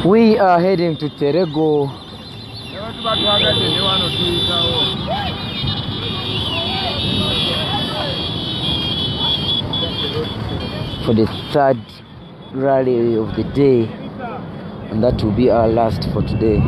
We are heading to Terego. For the third rally of the day, and that will be our last for today.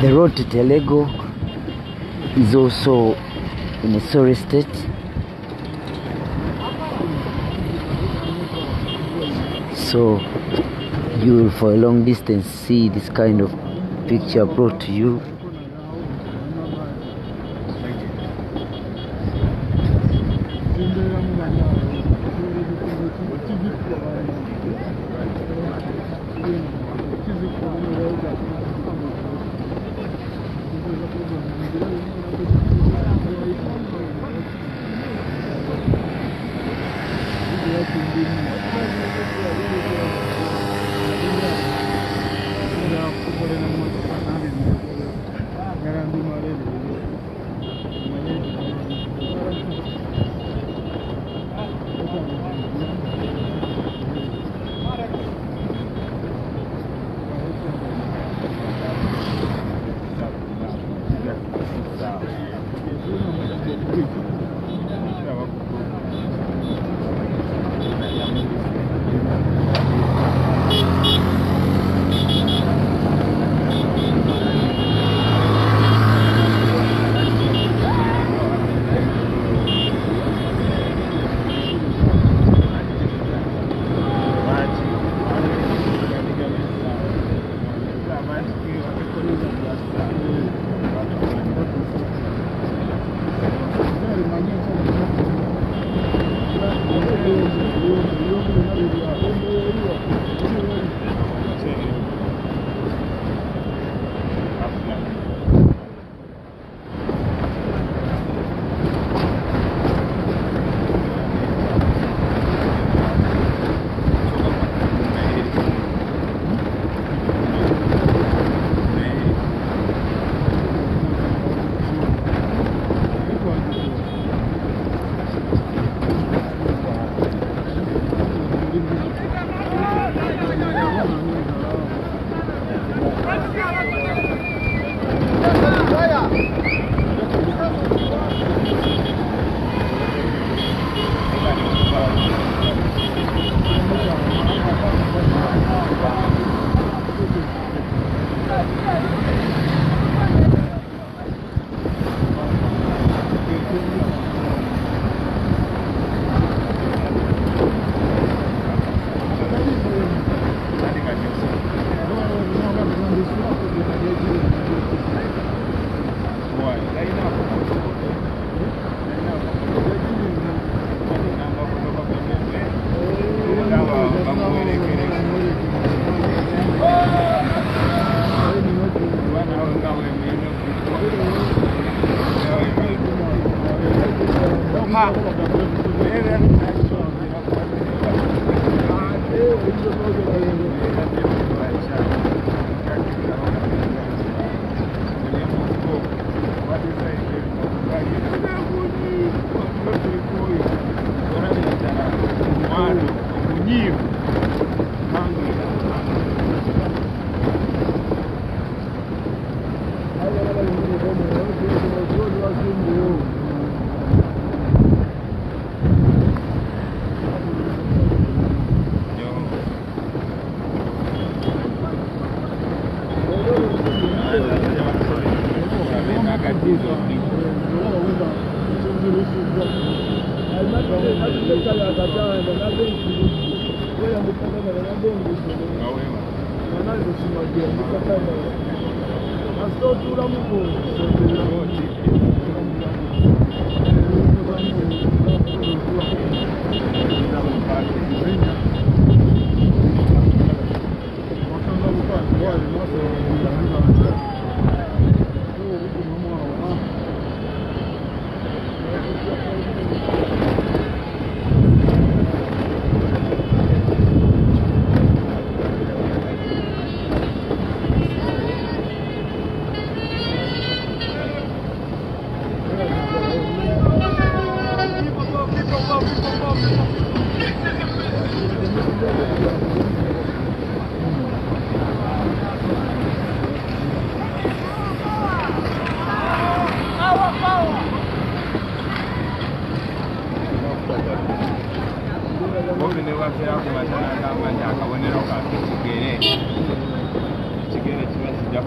The road to Terego is also in a sorry state. So you will for a long distance see this kind of picture brought to you. Bobi ne washyira ku majana y'amanya akabonera ka kigere kiba kijya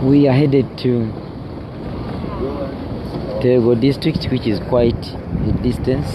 We are headed to Terego district, which is quite a distance.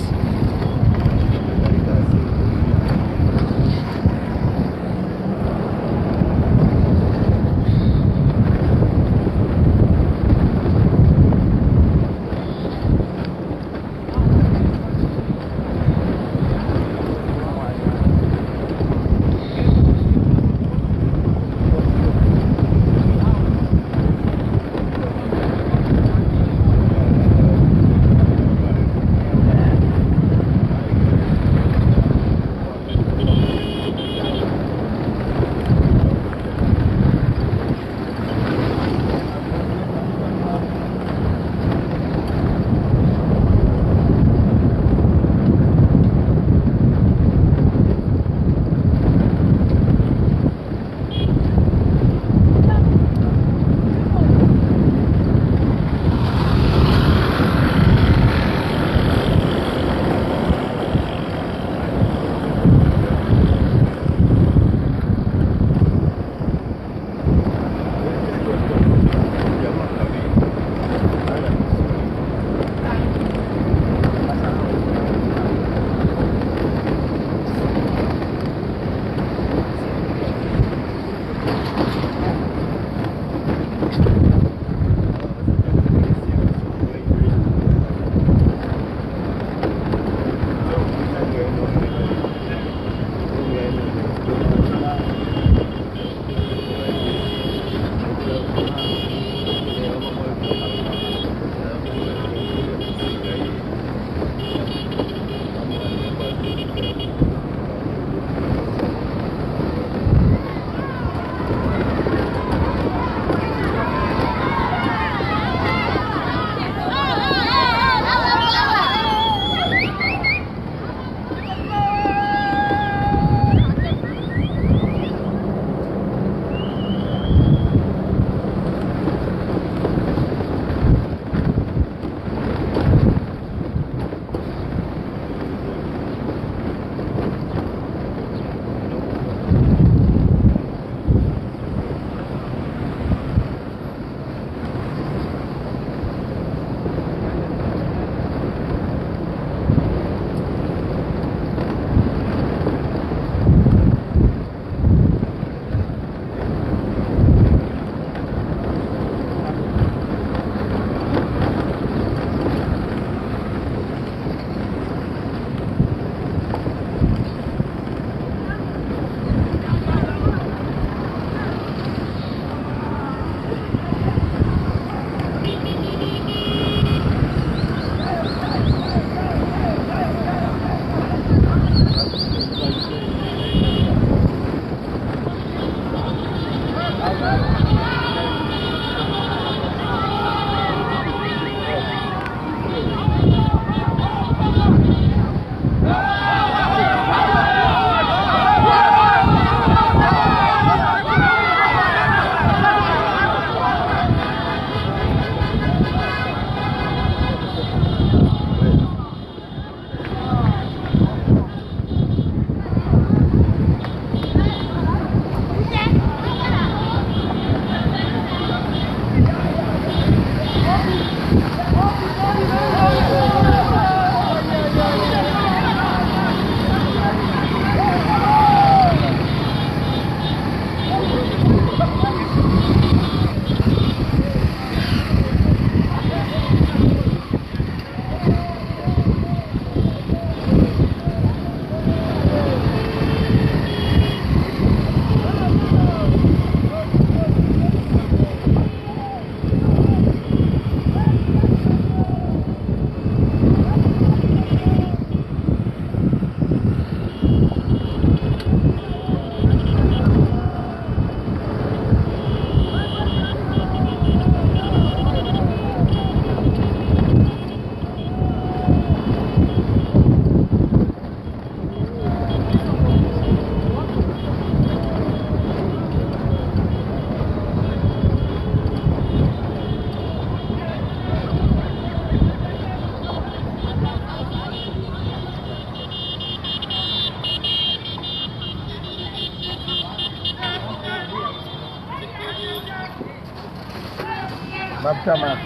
Maptama.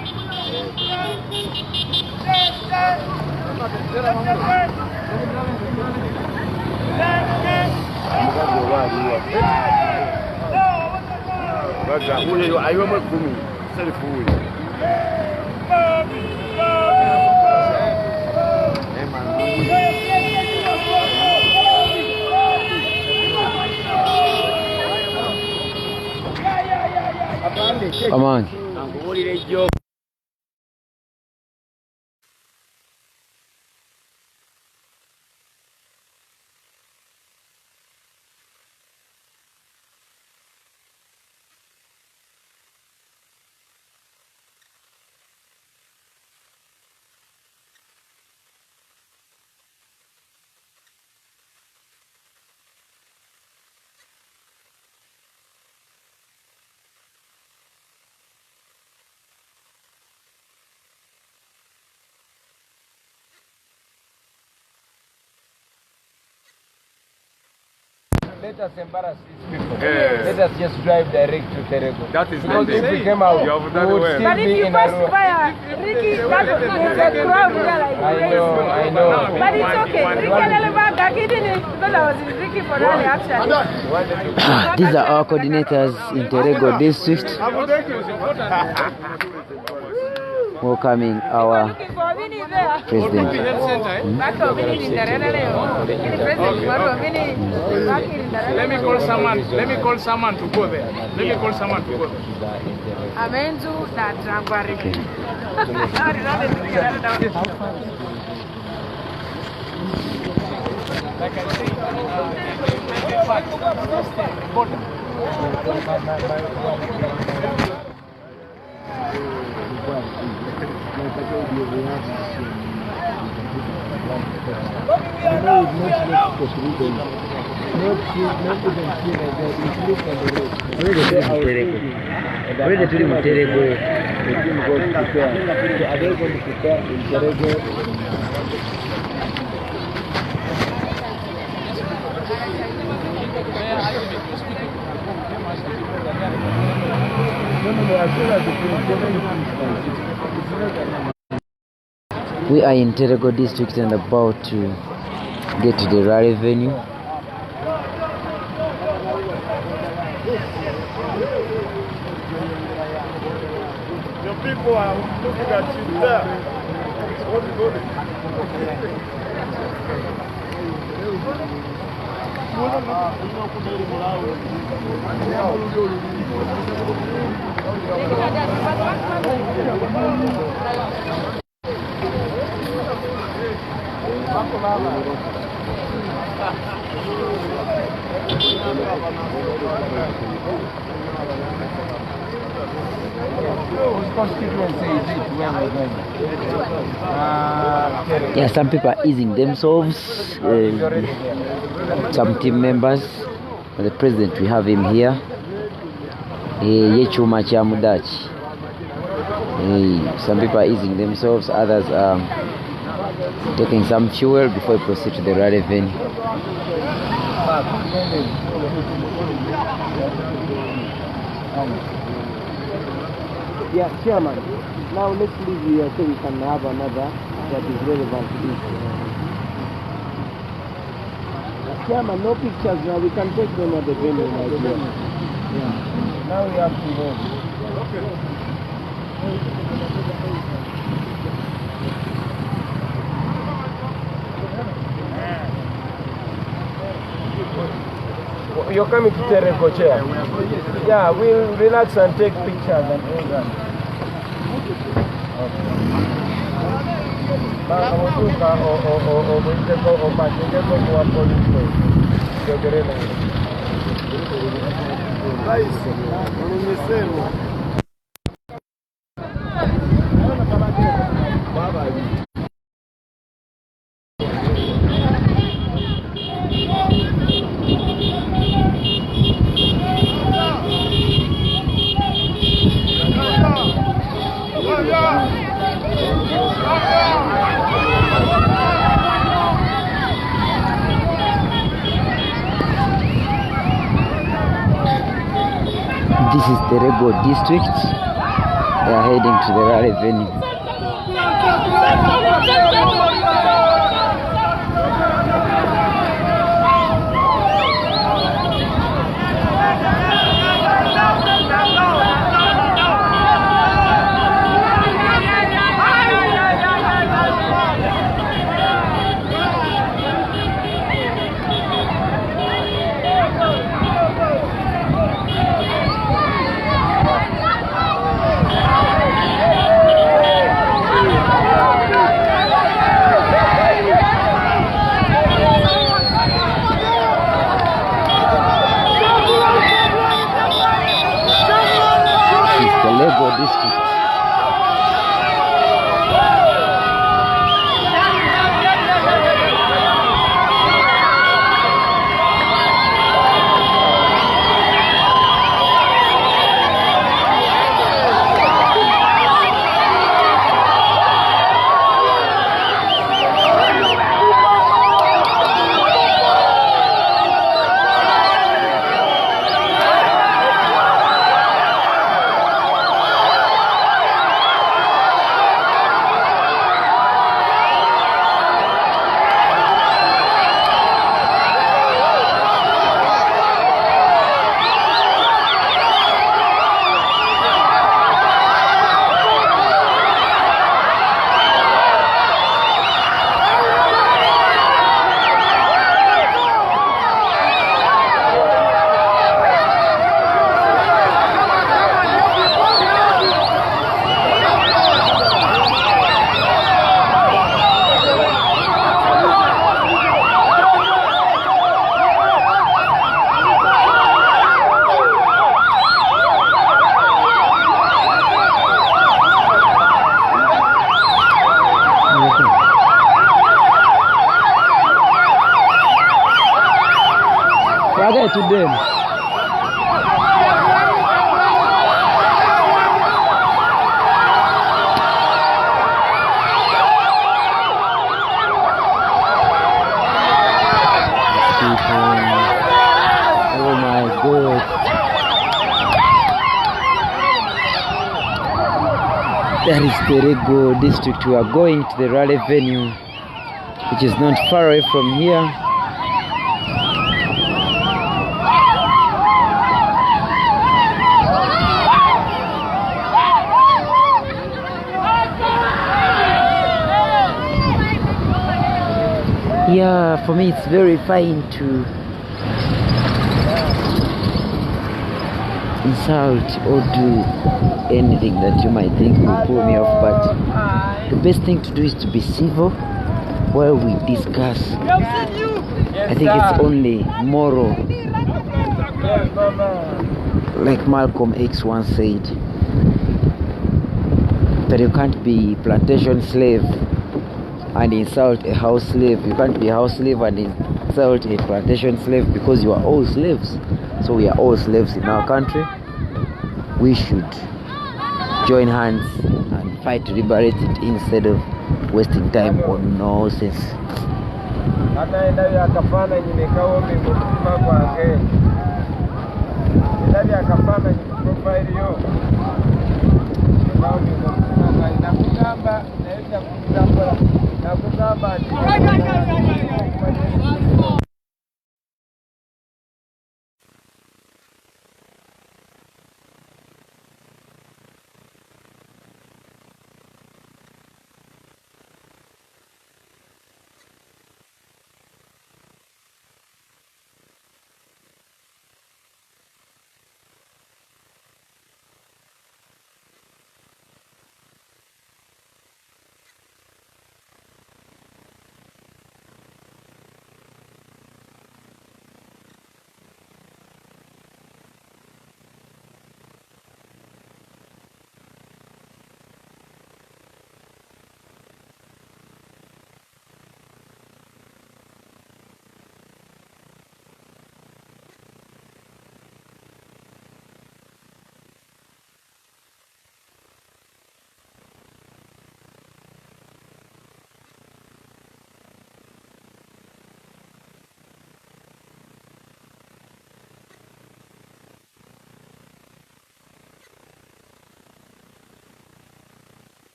Baga huyo ayo makumi selfu huyo. Aman. Let us embarrass these people. Let us just drive direct to Terego. That is because if we came out, we would still but if be you in pass a row. by Ricky, that is a crowd there like I know. But it's okay. Ricky because I was in Ricky for rally actually. These are our coordinators in Terego district. Welcoming our president. Let me call someone. Let me call someone to go there. Let me call someone to go there. Amenzu na Trangwari. Like I say, Where the Terego? Are they going to prepare in Terego? We are in Terego district and about to get to the rally venue. The people are looking at you there. What is going Yeah, some people are easing themselves. Some team members. The president, we have him here. Some people are easing themselves. Others are taking some fuel before we proceed to the rally venue. Yeah, Chairman. Now let's leave here so we can have another that is relevant to this. Chairman, no pictures now. We can take them at the venue. Yeah. Now we have to go. Okay. You're coming to Terego, Chair? Yeah, we'll relax and take pictures and all that. This is Terego district. We are heading to the rally venue. Terego district. To them. Oh my God. That is Terego district. We are going to the rally venue, which is not far away from here. Yeah, for me it's very fine to insult or do anything that you might think will pull me off, but the best thing to do is to be civil while we discuss. I think it's only moral, like Malcolm X once said, that you can't be plantation slave and insult a house slave. You can't be a house slave and insult a plantation slave, because you are all slaves. So we are all slaves in our country. We should join hands and fight to liberate it instead of wasting time on nonsense.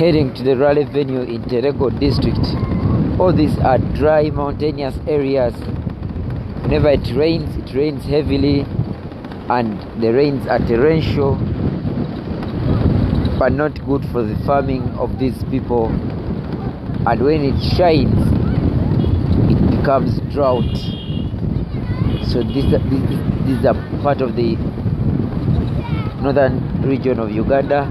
heading to the rally venue in Terego district. All these are dry mountainous areas. Whenever it rains heavily, and the rains are torrential, but not good for the farming of these people. And when it shines, it becomes drought. So these are part of the northern region of Uganda.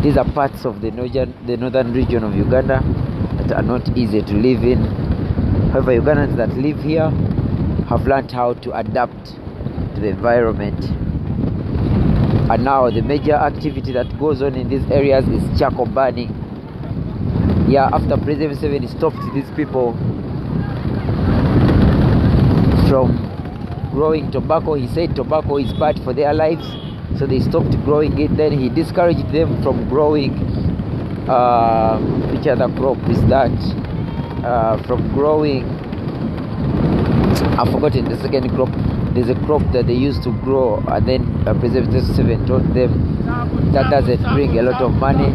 These are parts of the northern region of Uganda that are not easy to live in. However, Ugandans that live here have learned how to adapt to the environment. And now the major activity that goes on in these areas is charcoal burning. Yeah, after President Museveni stopped these people from growing tobacco, he said tobacco is bad for their lives, so they stopped growing it. Then he discouraged them from growing which other crop is that? From growing, I've forgotten the second crop. There's a crop that they used to grow, and then President Museveni told them that doesn't bring a lot of money.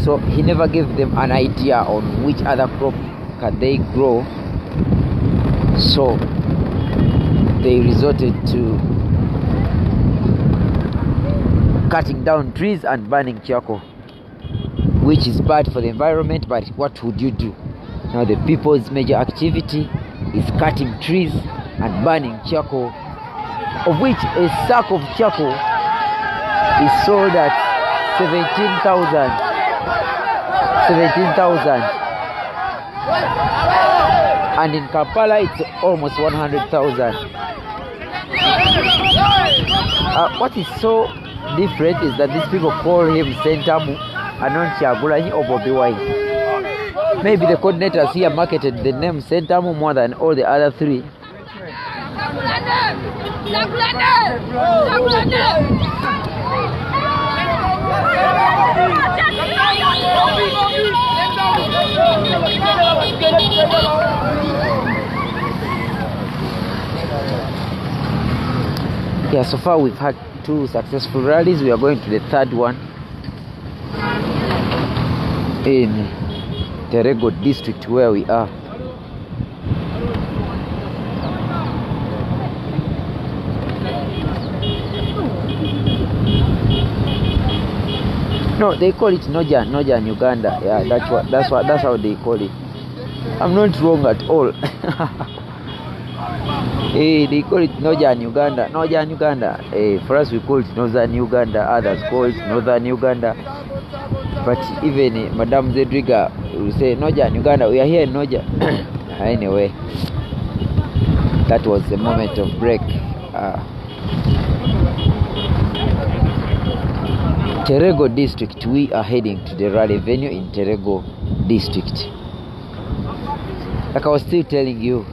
So he never gave them an idea on which other crop can they grow. So they resorted to cutting down trees and burning charcoal, which is bad for the environment. But what would you do? Now the people's major activity is cutting trees and burning charcoal, of which a sack of charcoal is sold at 17,000. And in Kampala it's almost 100,000. What is so different is that these people call him Sentamu and not Kyagulanyi or Bobi Wine. Maybe the coordinators here marketed the name Sentamu more than all the other three. Yeah, so far we've had 2 successful rallies. We are going to the third one in Terego district where we are. No, they call it Noja in Uganda. Yeah, that's how they call it. I'm not wrong at all. Hey, they call it Noja in Uganda. Hey, for us we call it Northern Uganda. Others call it Northern Uganda. But even Madame Zedriga will say Noja in Uganda. We are here in Noja. Anyway, that was a moment of break. Terego district, we are heading to the rally venue in Terego district. Like I was still telling you,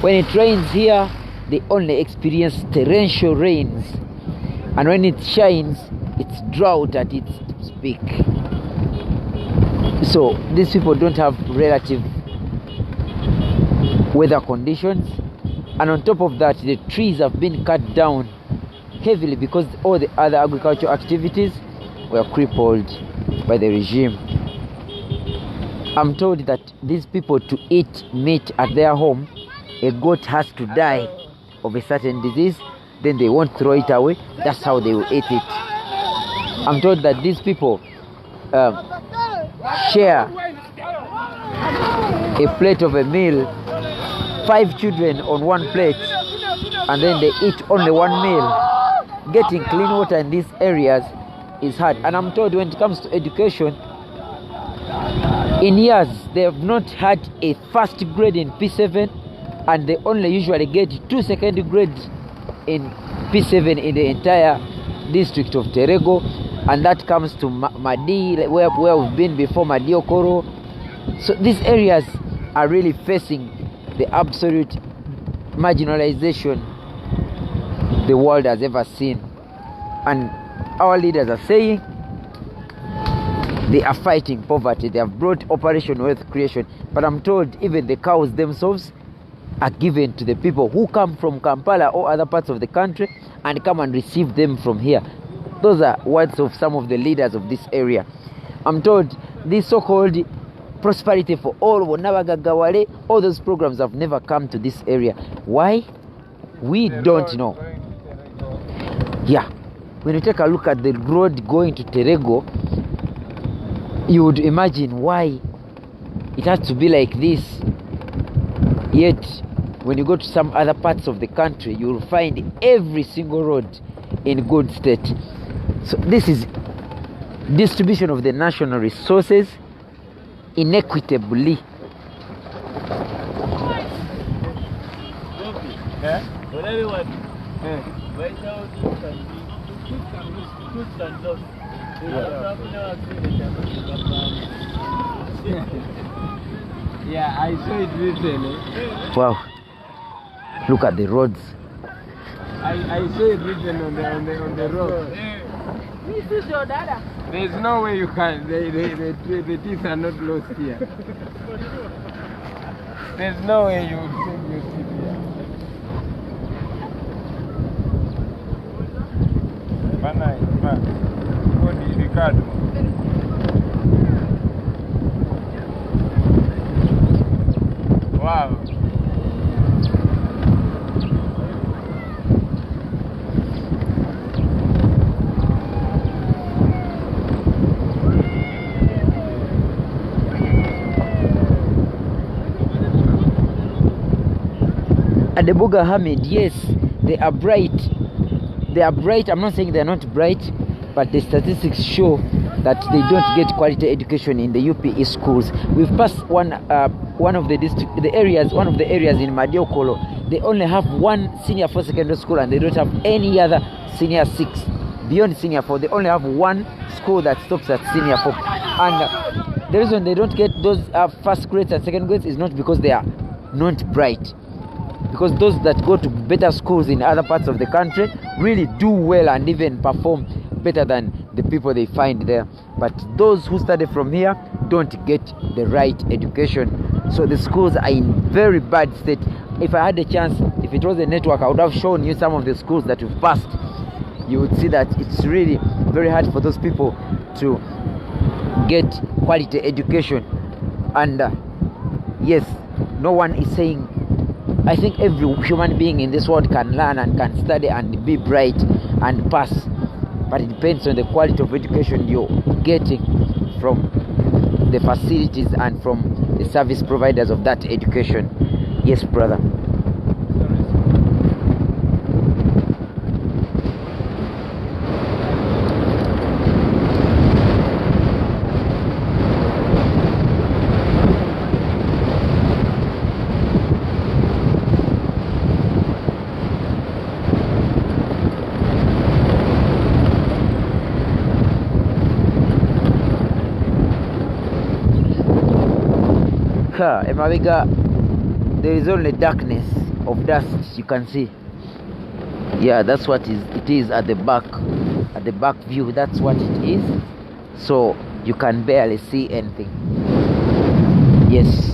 when it rains here, they only experience torrential rains, and when it shines, it's drought at its peak. So these people don't have relative weather conditions, and on top of that, the trees have been cut down heavily because all the other agricultural activities were crippled by the regime. I'm told that these people, to eat meat at their home, a goat has to die of a certain disease, then they won't throw it away. That's how they will eat it. I'm told that these people share a plate of a meal, 5 children on one plate, and then they eat only one meal. Getting clean water in these areas is hard. And I'm told when it comes to education, in years they have not had a first grade in P7, and they only usually get 2 second grades in P7 in the entire district of Terego, and that comes to Madi, where we've been before, Madi Okoro. So these areas are really facing the absolute marginalization the world has ever seen, and our leaders are saying they are fighting poverty. They have brought Operation Wealth Creation, but I'm told even the cows themselves are given to the people who come from Kampala or other parts of the country and come and receive them from here. Those are words of some of the leaders of this area. I'm told this so-called prosperity for all, Wonabagagawale, all those programs have never come to this area. Why? We don't know. Yeah, when you take a look at the road going to Terego, you would imagine why it has to be like this. Yet, when you go to some other parts of the country, you will find every single road in good state. So this is distribution of the national resources inequitably. Yeah, I saw it recently. Wow, look at the roads. I saw it written on the road. This is your dada. There's no way you can. The teeth are not lost here. There's no way you would save your teeth here. Wow. And the Boga Hamid, yes, they are bright. They are bright. I'm not saying they are not bright, but the statistics show that they don't get quality education in the UPE schools. We've passed one of the areas in Madiokolo. They only have one senior 4 secondary school, and they don't have any other senior 6. Beyond senior 4, they only have one school that stops at senior 4. And the reason they don't get those first grades and second grades is not because they are not bright, because those that go to better schools in other parts of the country really do well and even perform better than the people they find there. But those who study from here don't get the right education. So the schools are in very bad state. If I had a chance, if it was a network, I would have shown you some of the schools that we've passed. You would see that it's really very hard for those people to get quality education. And yes, no one is saying, I think every human being in this world can learn and can study and be bright and pass, but it depends on the quality of education you're getting from the facilities and from the service providers of that education. Yes, brother. Emabega, there is only darkness of dust you can see. Yeah, that's what it is at the back view. That's what it is. So you can barely see anything. Yes.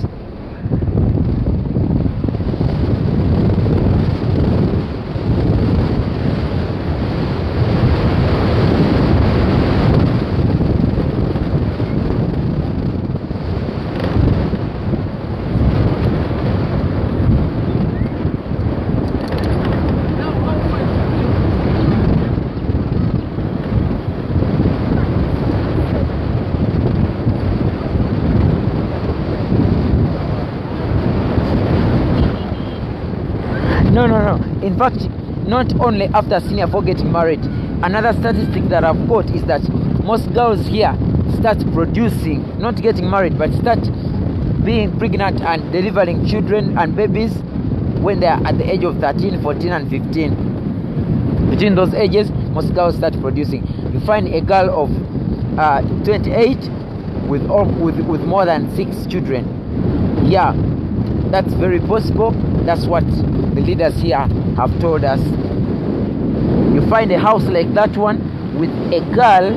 No. In fact, not only after senior 4 getting married, another statistic that I've got is that most girls here start producing, not getting married, but start being pregnant and delivering children and babies when they are at the age of 13, 14 and 15. Between those ages, most girls start producing. You find a girl of 28 with more than 6 children. Yeah, that's very possible. That's what the leaders here have told us. You find a house like that one with a girl,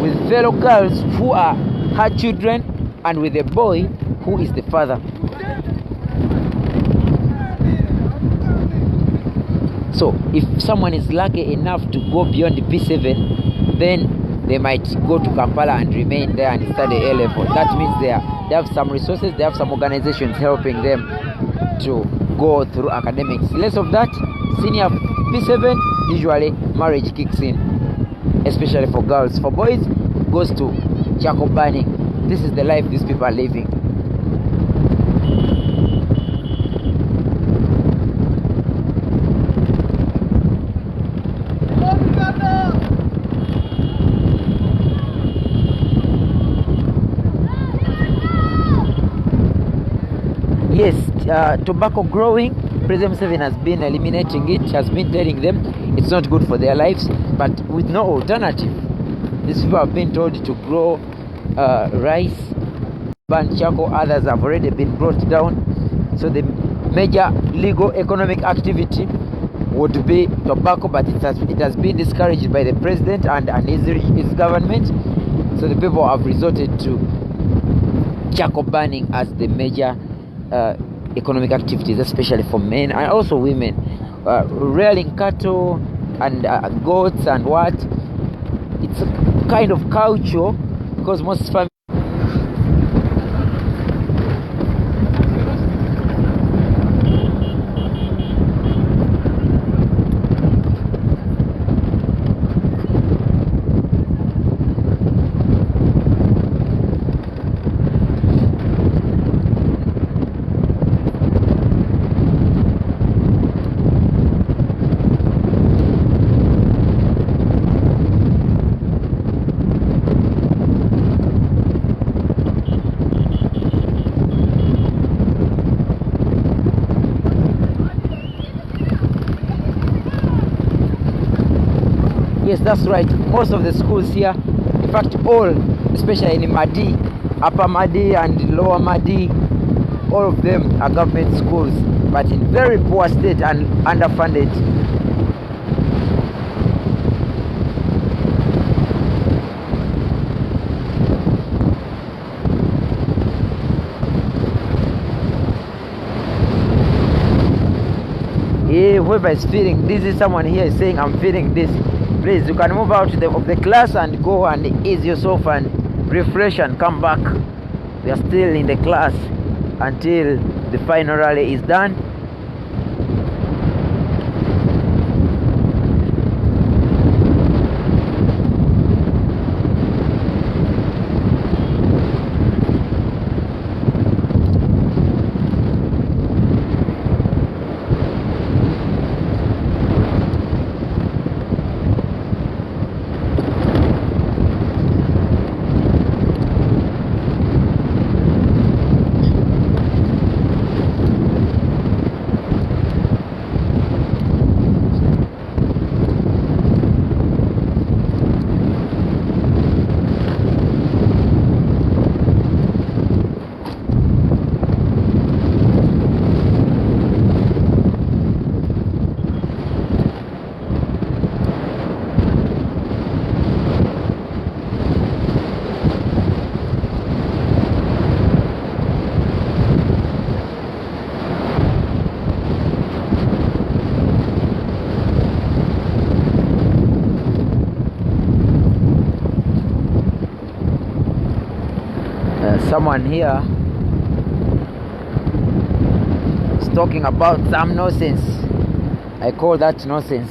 with fellow girls who are her children, and with a boy who is the father. So if someone is lucky enough to go beyond the P7, then they might go to Kampala and remain there and study A level. That means they have some resources, they have some organizations helping them to go through academics. Less of that, senior P7, usually marriage kicks in, especially for girls. For boys, goes to charcoal burning. This is the life these people are living. Yes, tobacco growing, President Museveni has been eliminating it, has been telling them it's not good for their lives, but with no alternative. These people have been told to grow rice, burn charcoal, others have already been brought down. So the major legal economic activity would be tobacco, but it has been discouraged by the president and his government. So the people have resorted to charcoal burning as the major economic activities, especially for men and also women. Rearing cattle and goats and what, it's a kind of culture, because most families Yes, that's right. Most of the schools here, in fact all, especially in Madi, Upper Madi and Lower Madi, all of them are government schools, but in very poor state and underfunded. Whoever is feeling this, is someone here is saying I'm feeling this, please, you can move out of the class and go and ease yourself and refresh and come back. We are still in the class until the final rally is done. Someone here is talking about some nonsense. I call that nonsense.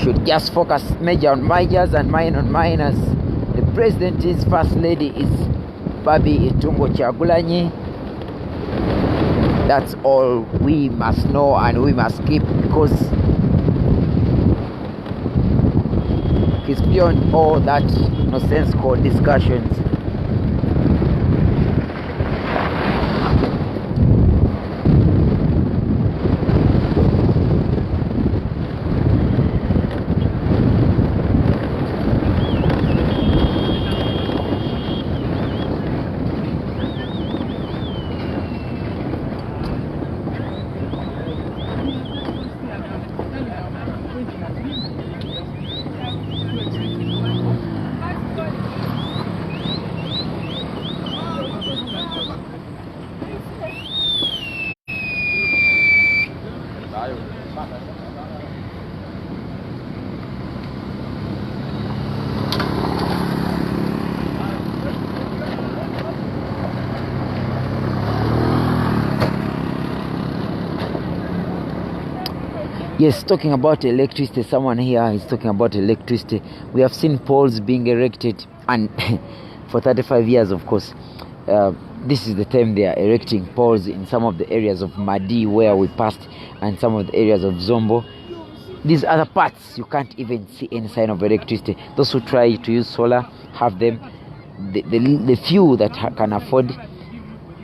Should just focus major on majors and minor on minors. The president, his first lady is Bobi Chagulanyi. That's all we must know and we must keep, because it's beyond all that nonsensical discussions. Yes, talking about electricity, someone here is talking about electricity. We have seen poles being erected, and for 35 years, of course. This is the time they are erecting poles in some of the areas of Madi where we passed, and some of the areas of Zombo. These other parts, you can't even see any sign of electricity. Those who try to use solar have them. The few that can afford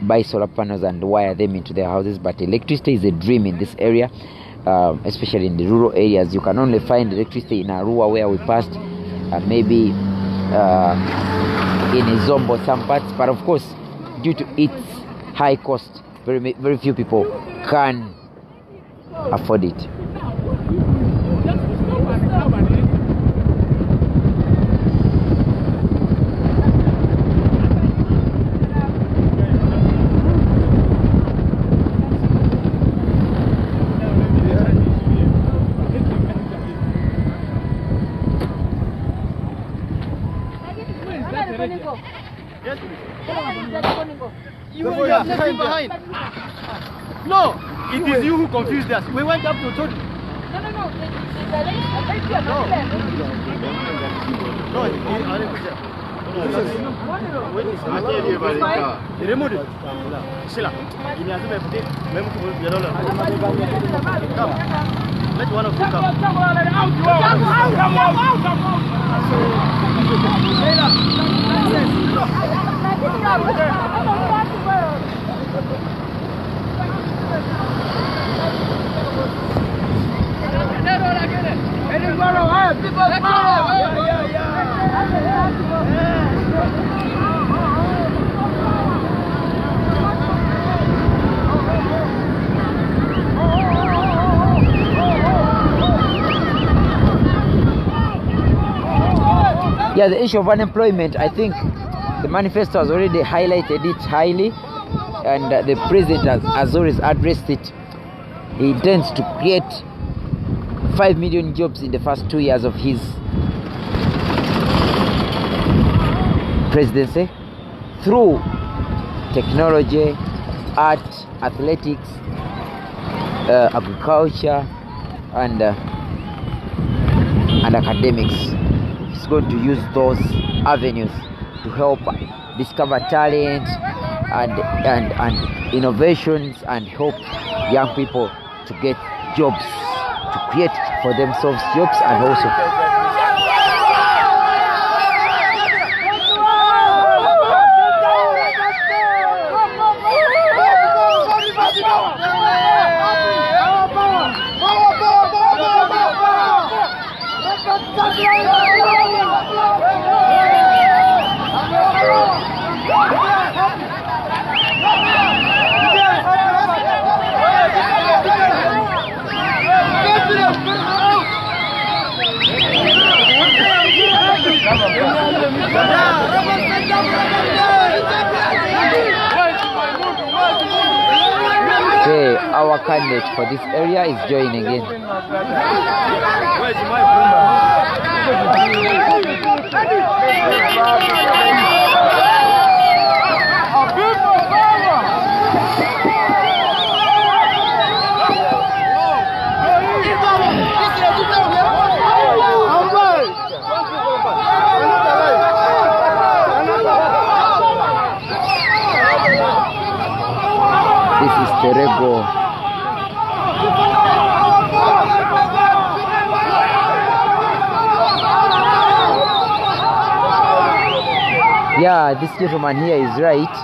buy solar panels and wire them into their houses, but electricity is a dream in this area. Especially in the rural areas. You can only find electricity in Arua where we passed, maybe in Izombo some parts, but of course due to its high cost, very few people can afford it. You are sitting behind. No, it is you who confused us. We went up to Tony. No. Remove it. Sila. Come. Let one of you come. Yeah, the issue of unemployment, I think the manifesto has already highlighted it highly, and the president has always addressed it. He intends to create 5 million jobs in the first 2 years of his presidency through technology, art, athletics, agriculture, and academics. He's going to use those avenues to help discover talent and innovations, and help young people to get jobs, to create for themselves jobs, and also okay, our candidate for this area is joining in. This is Terego. Yeah, this gentleman here is right.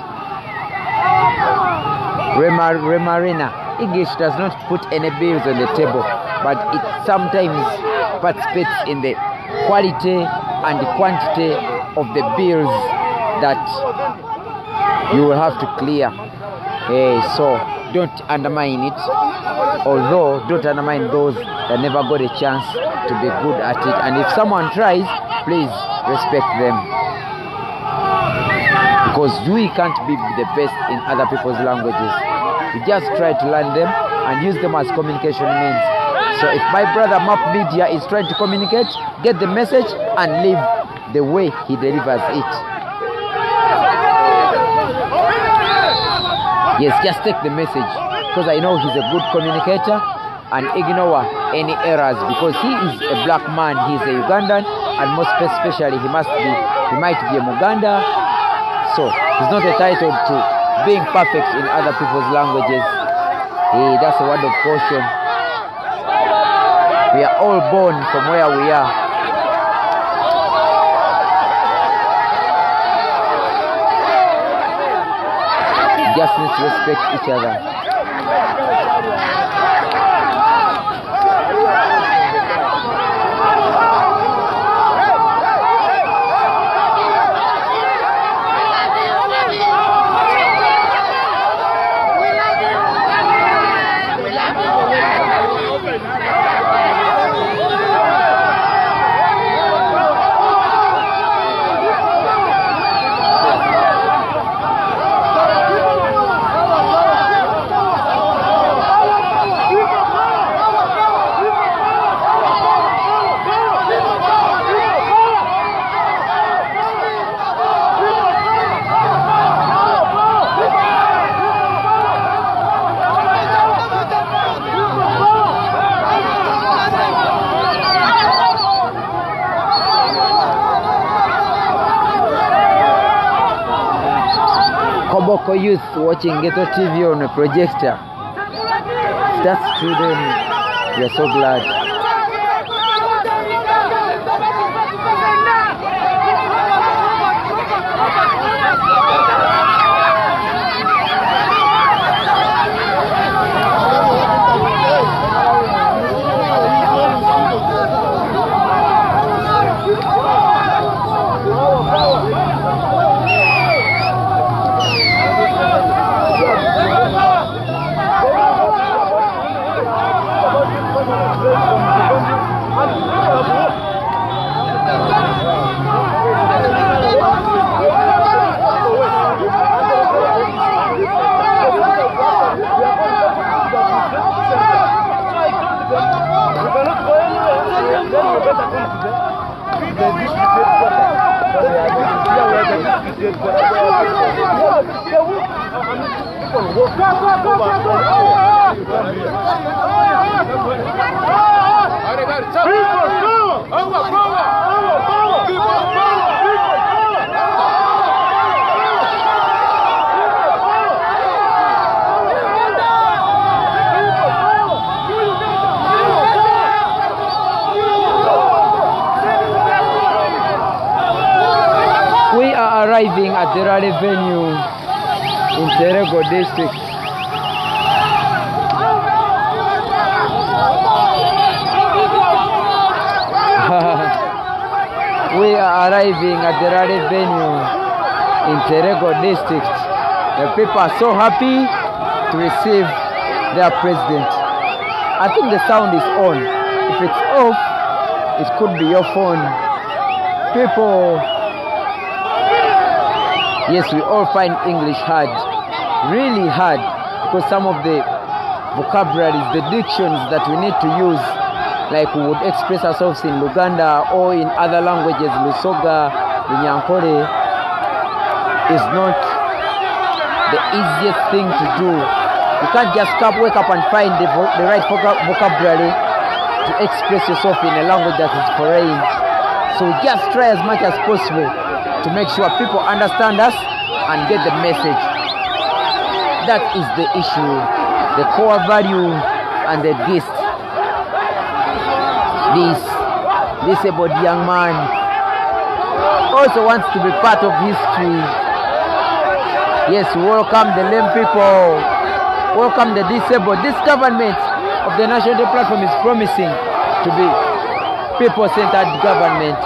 Remarina. English does not put any bills on the table, but it sometimes participates in the quality and the quantity of the bills that you will have to clear. So don't undermine it, although don't undermine those that never got a chance to be good at it. And if someone tries, please respect them, because we can't be the best in other people's languages. We just try to learn them and use them as communication means. So if my brother Map Media is trying to communicate, get the message and live the way he delivers it. Yes, just take the message, because I know he's a good communicator and ignore any errors, because he is a black man, he is a Ugandan, and most especially he might be a Muganda, so he's not entitled to being perfect in other people's languages. That's a word of caution. We are all born from where we are. Just need to respect each other. Koboko youth watching Ghetto TV on a projector. That's true then. We are so glad. We are arriving at the rally venue in Terego district. We are arriving at the rally venue in Terego district. The people are so happy to receive their president. I think the sound is on. If it's off, it could be your phone. People, yes, we all find English hard, really hard, because some of the vocabularies, the dictions that we need to use, like we would express ourselves in Luganda or in other languages, Lusoga, Lunyankore, is not the easiest thing to do. You can't just wake up and find the right vocabulary to express yourself in a language that is foreign. So we just try as much as possible to make sure people understand us and get the message. That is the issue, the core value and the gist. This disabled young man also wants to be part of history. Yes, welcome the lame people, welcome the disabled. This government of the National Platform is promising to be people-centered government.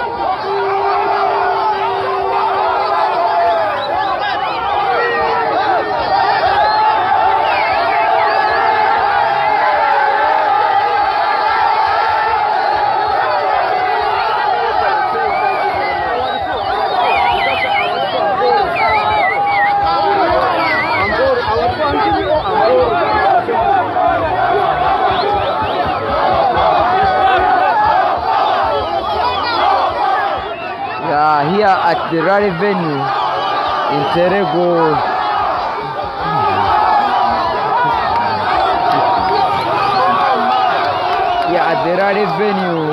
Here at the rally venue in Terego. at the rally venue.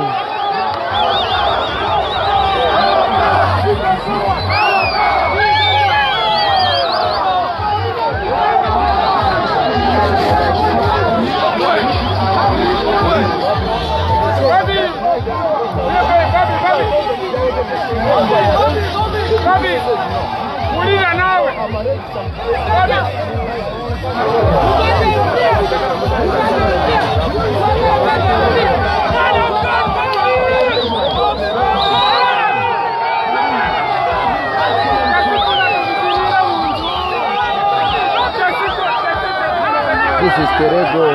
This is Terego.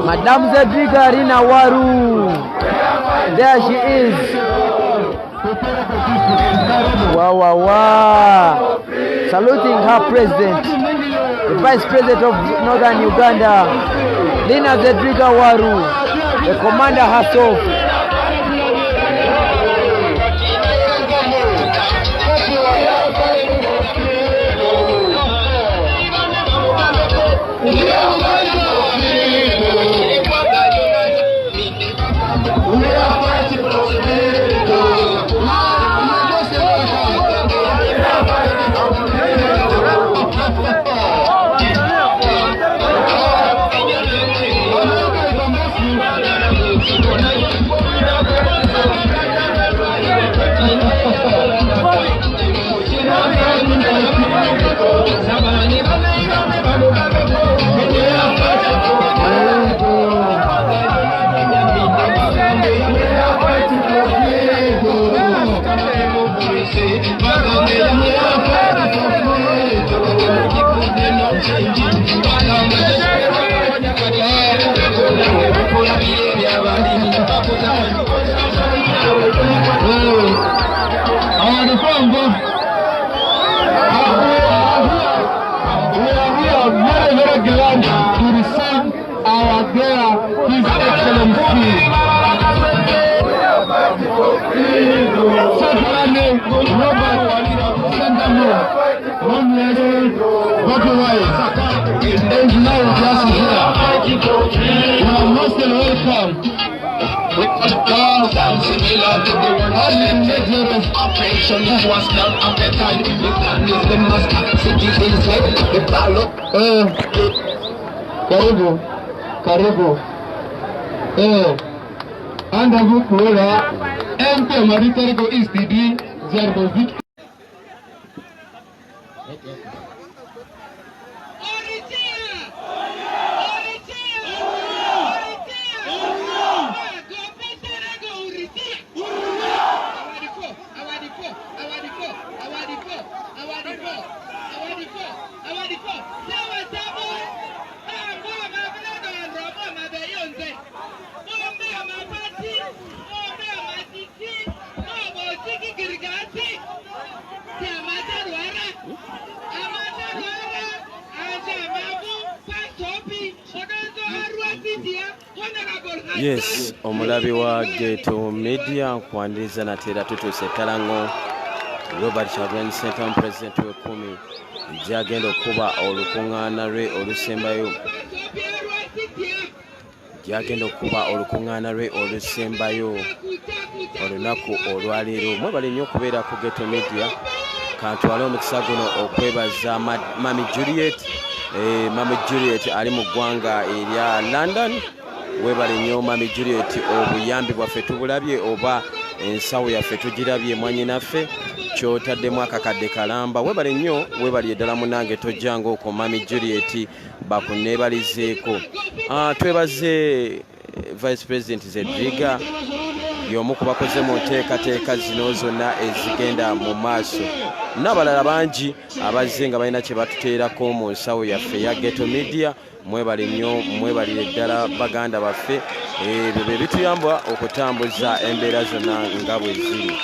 Madam Zedriga Rina Waru. There she is. Wow, wow, wow. Saluting her president, the vice president of Northern Uganda, Rina Zedriga Waru, the commander herself. Karibu. Anda bukura. MP Mari Terego is the Zerbo Vic. Yes, omulabi wa Geto Media kwandiza na tera tutuse talango Robert Chagulanyi Ssentamu president w'ekumi gyagenda okuba olukuŋŋaana lwe olusembayo olunaku olwaleero. Mwebale nnyo okubeera ku Geto Media. Kantwale omukisa guno okwebaza Mami Juliet ali mu ggwanga erya London. Webale nnyo Mami Juliet, obuyambi bwaffe tubulabye oba ensawo yaffe tugirabye mwannyinaffe kyotaddemu akakadde kalamba. Webale nnyo, webalye ddala munange tojjanga okwo Mami Juliet bakuneebalizeeko. Twebaze Vice President Zedriga y'omu ku bakoze mu nteekateeka zino zonna ezigenda mu maaso n'abalala bangi abazze nga balina kye batuteerako mu nsawo yaffe ya Ghetto Media. Mwebale nnyo, mwebalire ddala baganda baffe, ebyo bye bituyamba okutambuza embeera zonna nga bwe ziri.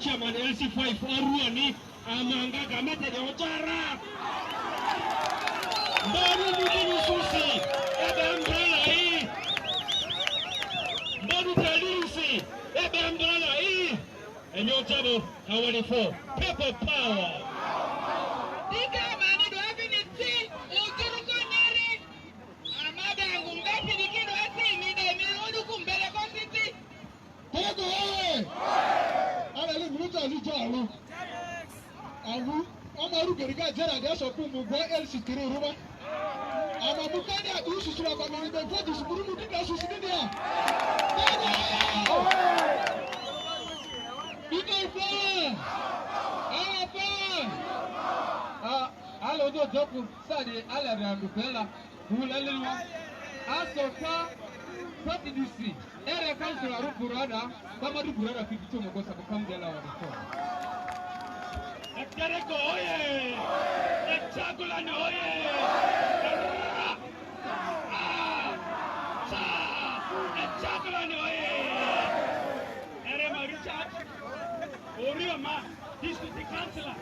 Chairman LC5 Aruani amanga gamete de otara Baru mutini susi ebe umbrella hii Baru talisi ebe umbrella hii enyo tabo hawani 4 people power Dika mani do afiniti ujuruko nyeri amada ngumbeti dikido esi mide mirudu kumbele kositi Terego Awu Omaru Geriga Jera de Sopu Mugo LC3 Ruba Amabukani adu susura kwa mwenye vodi sukuru mudika susidia Iko Alo do joku sadi ala randupela Hulaliwa Asoka Pratidusi Ere kansula rukurada Kama rukurada kikito mgosa kukamdela wadikona Terego oye! Chagulan oye! Chagulan oye! Erema Richard Orioma, district councillor.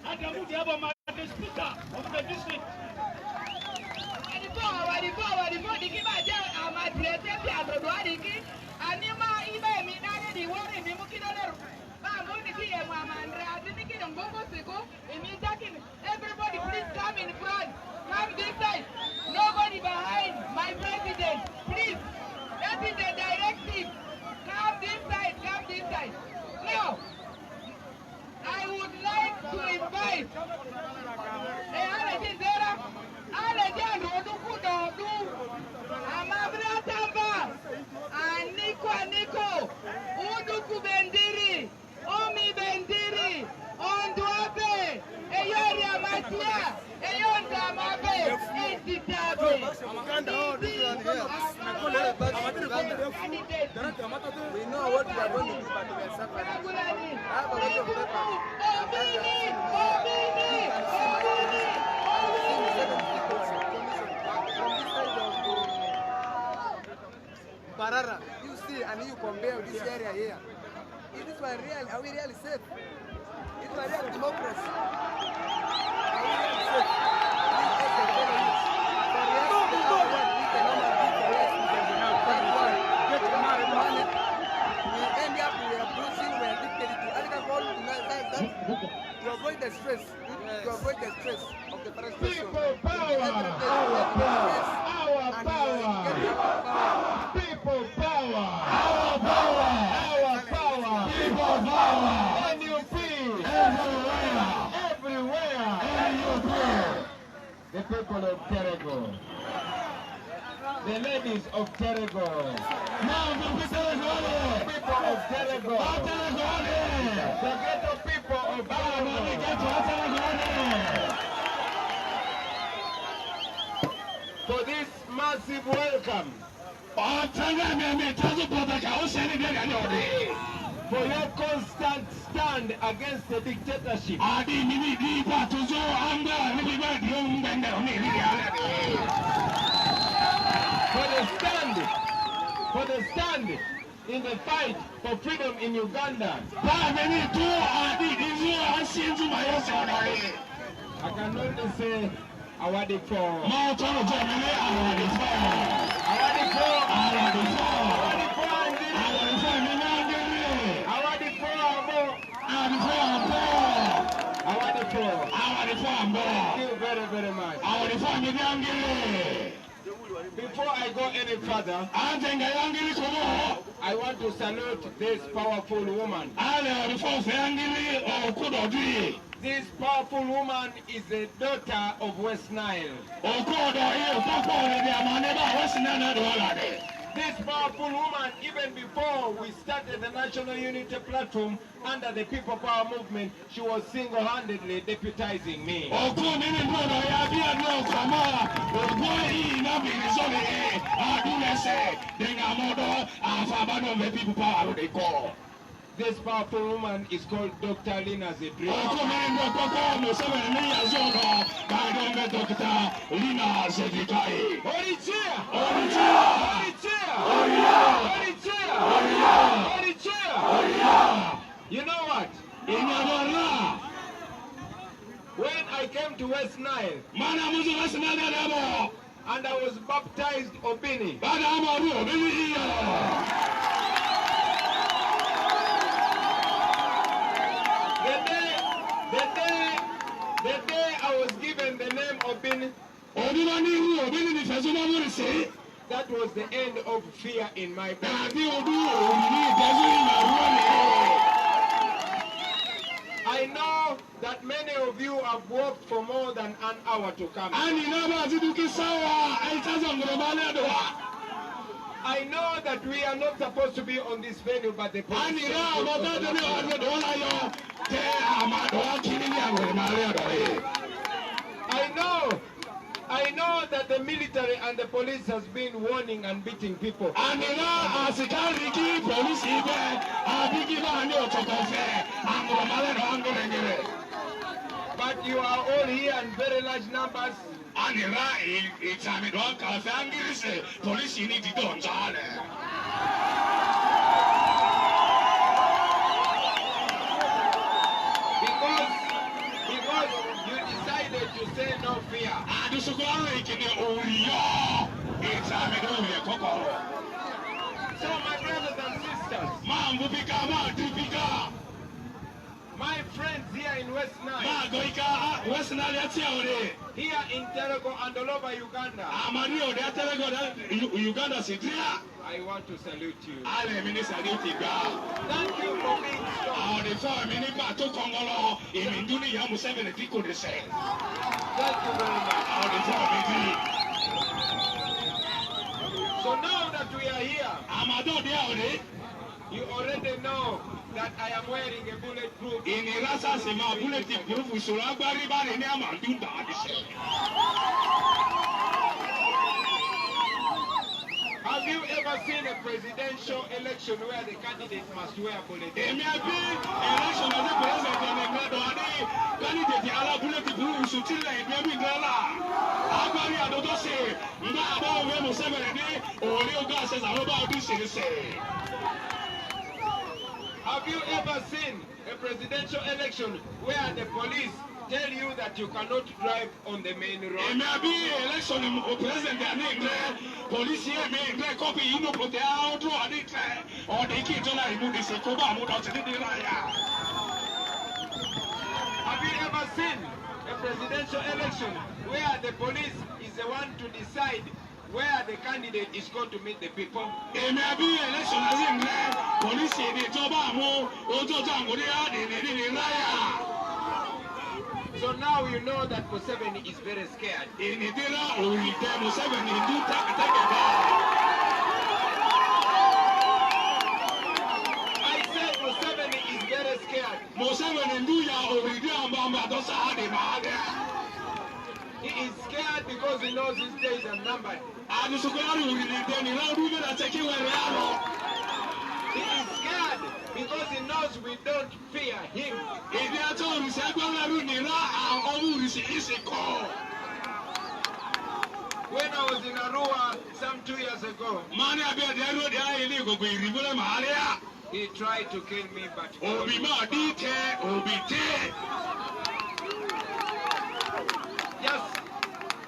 Adamu Diaboma, the speaker of the district. Everybody please come in front. Come this side. Nobody behind. My president. Please. That is the directive. Come this side. Come this side. Now, I would like to invite Niko Uduku Bendiri Omi Bendiri Onduape Eyoria Matia Eyonda Mabe Ititabe We know what we are going to do, but we are suffering. Barara, you see and you compare this area here. Is this one real? Are we really safe? Is this real democracy? Are we really safe? We end up with a bruising, we are addicted to alcohol, to avoid the stress, to avoid the stress of the frustration. People power! Our power! Our power! People power! Our power! Our power! People power! NUP! Everywhere! Everywhere! NUP! The people of Terego. The ladies of Terego. Now the people of Terego. The ghetto people of Terego. For this massive welcome. For your constant stand against the dictatorship. For the stand for the stand in the fight for freedom in Uganda. I can only say awadi for. Thank you very, very much. Before I go any further, I want to salute this powerful woman. This powerful woman is the daughter of West Nile. This powerful woman, even before we started the National Unity Platform under the People Power Movement, she was single-handedly deputizing me. This powerful woman is called Dr. Lina Zedri. You know what? When I came to West Nile, and I was baptized Obini, the day I was given the name Obini, that was the end of fear in my body. I know that many of you have walked for more than an hour to come. I know that we are not supposed to be on this venue, but the police. I know that the military and the police has been warning and beating people. But you are all here in very large numbers. Because you decided to say no fear. So my brothers and sisters, my friends here in West Nile, here in Terego and all over Uganda, I want to salute you. Thank you for being strong. Thank you very much. So now that we are here, you already know that I am wearing a bulletproof. Have you ever seen a presidential election where the candidate must wear bulletproof? Have you ever seen a presidential election where the police tell you that you cannot drive on the main road? Have you ever seen a presidential election where the police is the one to decide where the candidate is going to meet the people? So now you know that Museveni is very scared. I said Museveni is very scared. He is scared because he knows his days are numbered. He is scared because he knows we don't fear him. when I was in Arua some 2 years ago, he tried to kill me, but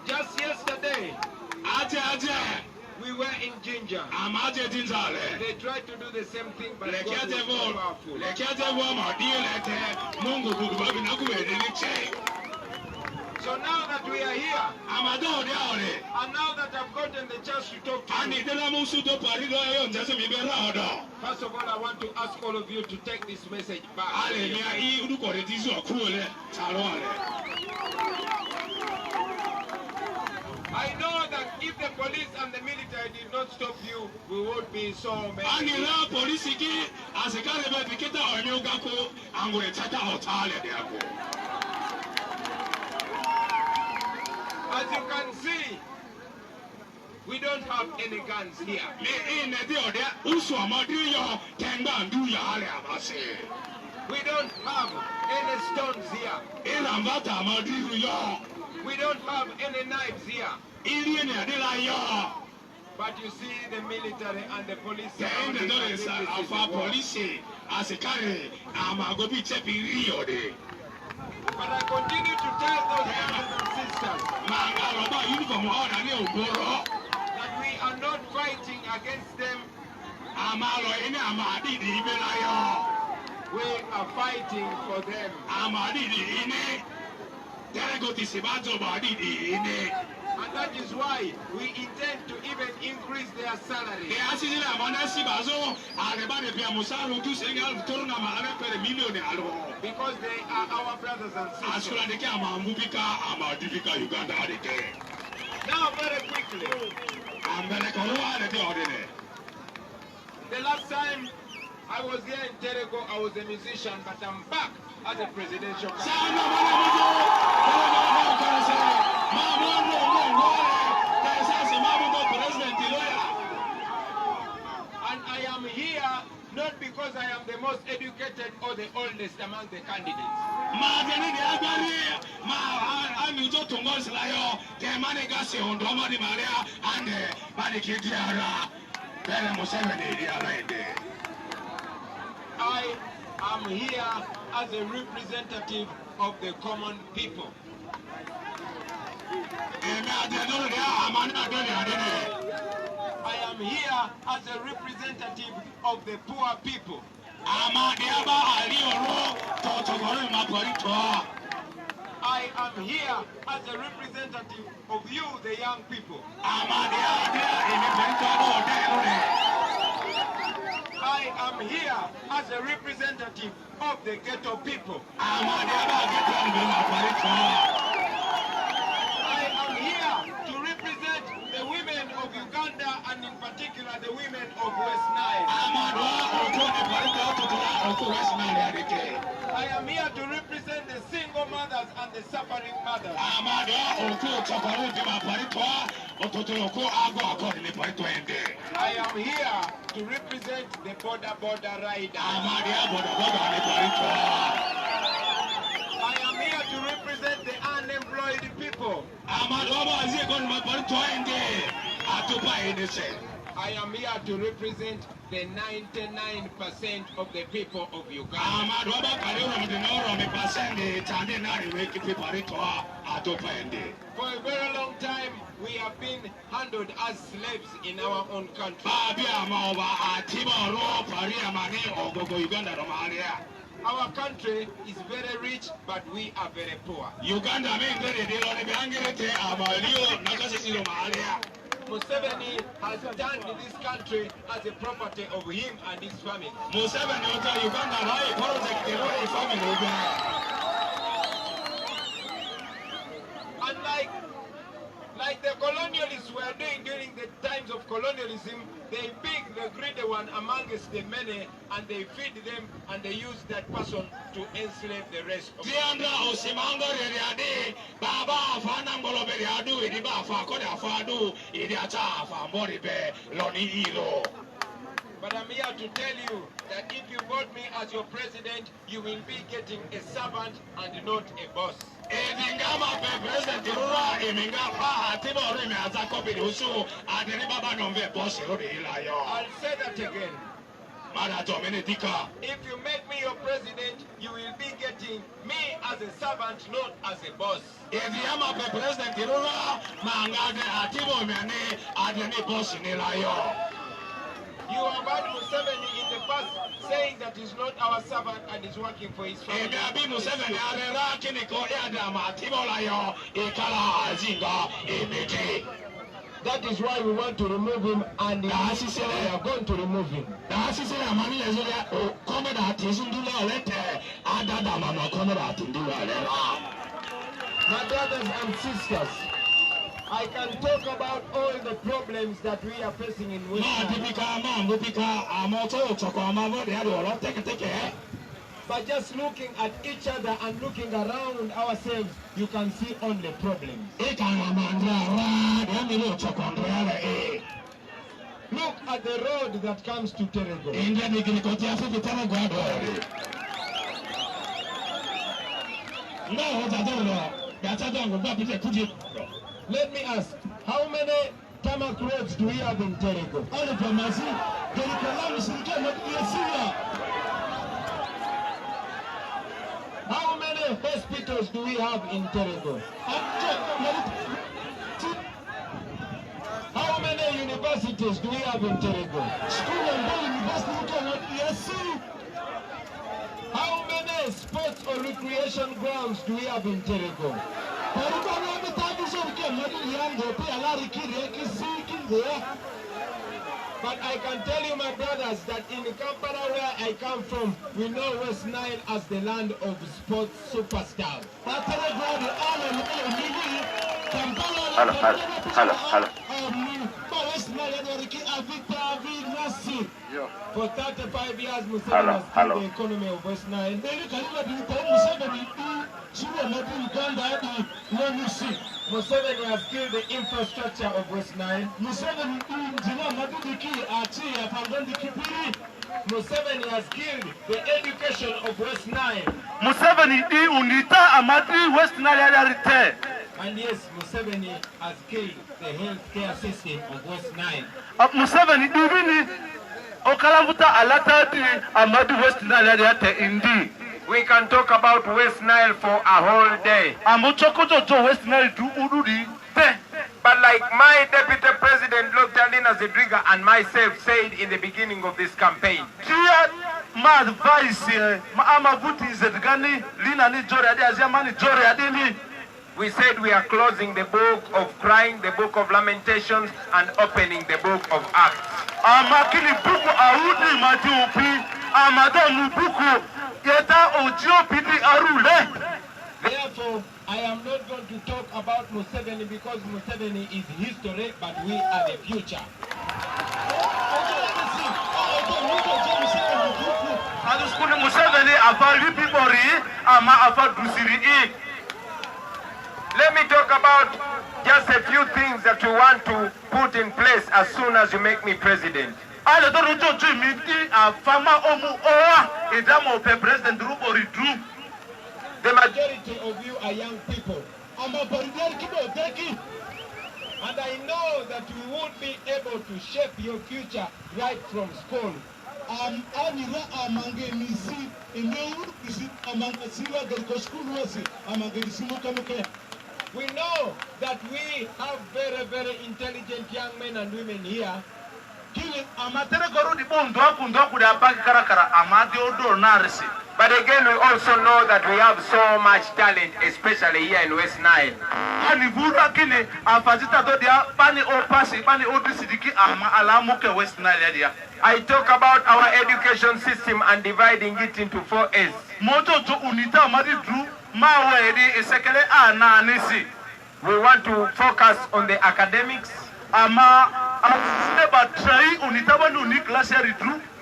just yesterday, we were in Ginger. They tried to do the same thing, but God was more powerful. So now that we are here, and now that I've gotten the chance to talk to you, first of all, I want to ask all of you to take this message back. I know that if the police and the military did not stop you, we would be so many. As you can see, we don't have any guns here. We don't have any stones here. We don't have any knives here. But you see the military and the police. But I continue to tell those brothers and sisters that we are not fighting against them. We are fighting for them. And that is why we intend to even increase their salary. Because they are our brothers and sisters. Now very quickly, the last time I was here in Terego, I was a musician, but I'm back as a presidential candidate. And I am here not because I am the most educated or the oldest among the candidates. I am here as a representative of the common people. I am here as a representative of the poor people. I am here as a representative of you, the young people. I am here as a representative of the ghetto people. I am here to represent the women of Uganda and in particular the women of West Nile. I am here to represent the single mothers and the suffering mothers. I am here to represent the border riders. I am here to represent the unemployed people. I am here to represent the 99% of the people of Uganda. For a very long time, we have been handled as slaves in our own country. Our country is very rich, but we are very poor. Museveni has turned this country as a property of him and his family. And like the colonialists were doing during the times of colonialism, they pick the greedy one amongst the many and they feed them and they use that person to enslave the rest of them. But I'm here to tell you that if you vote me as your president, you will be getting a servant and not a boss. I'll say that again. If you make me your president, you will be getting me as a servant, not as a boss. You have heard Museveni in the past saying that he's not our servant and is working for his family. That is why we want to remove him, and we are going to remove him. My brothers and sisters, I can talk about all the problems that we are facing in West Nile. But just looking at each other and looking around ourselves, you can see only problems. Look at the road that comes to Terego. Let me ask, how many tarmac roads do we have in Terego? How many hospitals do we have in Terego? How many universities do we have in Terego? How many sports or recreation grounds do we have in Terego? But I can tell you, my brothers, that in Kampala, where I come from, we know West Nile as the land of sports superstars. Hello. For 35 years, Museveni has killed the economy of West Nile. Museveni has killed the infrastructure of West Nile. Museveni has killed the education of West Nile. And yes, Museveni has killed the healthcare system of West Nile. We can talk about West Nile for a whole day. But like my Deputy President Dr. Zedriga and myself said in the beginning of this campaign, we said we are closing the book of crying, the book of lamentations, and opening the book of Acts. Therefore, I am not going to talk about Museveni because Museveni is history, but we are the future. Let me talk about just a few things that we want to put in place as soon as you make me president. The majority of you are young people. And I know that you would be able to shape your future right from school. We know that we have very, very intelligent young men and women here. But again, we also know that we have so much talent, especially here in West Nile. I talk about our education system and dividing it into 4 A's. We want to focus on the academics.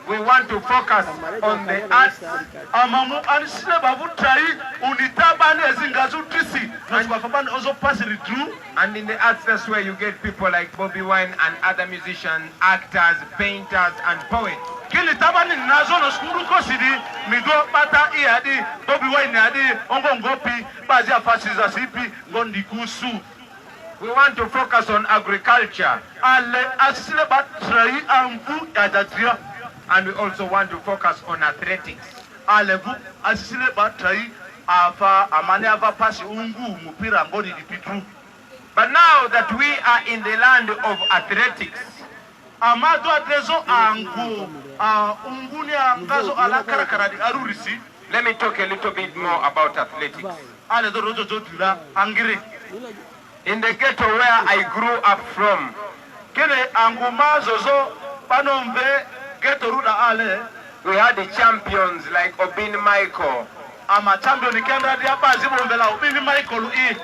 we want to focus on the arts. Amamu anisile bavutai unitabani ezingazu trisi. Naswafabani also pass it through. And in the arts, that's where you get people like Bobi Wine and other musicians, actors, painters, and poets. Kili tabani nazo no skuru kosidi migo bata iadi Bobi Wine adi ongo ngopi bazi afasiza sipi ngondi kusu. We want to focus on agriculture. Ale asile batrai ambu yadatria. And we also want to focus on athletics. Alevu asile batrai afa amane afa pasi ungu mupira ngoni dipitru. But now that we are in the land of athletics, amadu adrezo angu unguni angazo ala karakaradi arurisi. Let me talk a little bit more about athletics. Ale do rojo jotira angire. In the ghetto where I grew up from, kene anguma zozo panombe ghetto ruda ale. We had the champions like Obin Michael. Ama champion ikenda dia bazi bombela Obin Michael e.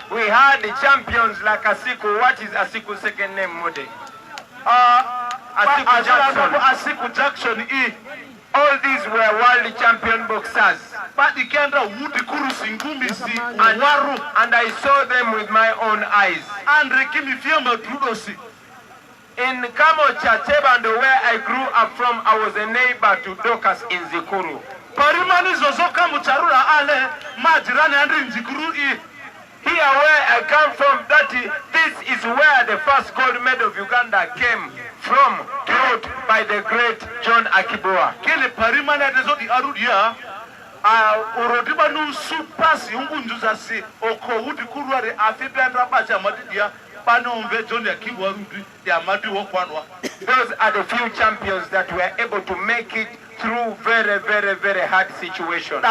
We had the champions like Asiku. What is Asiku's second name, Mode? Asiku Jackson e. All these were world champion boxers. But the Kenda Woody Kurusi Ngumisi and I saw them with my own eyes. And Rekimi Fiamma Trudosi. In Kamocha, Tebando, where I grew up from, I was a neighbor to Dokas in Zikuru. Parimani Zozoka Mucharura Ale, Majirani and Zikuru e. Here where I come from, this is where the first gold medal of Uganda came from, brought by the great John Akibua. Kele parimani adezodi arudia, urodiba nu supasi ungunjuzasi oko udi kuruare afibandra baja madidia panomve John Akibua rudi ya madi wokwanwa. Those are the few champions that were able to make it through very, very, very hard situations.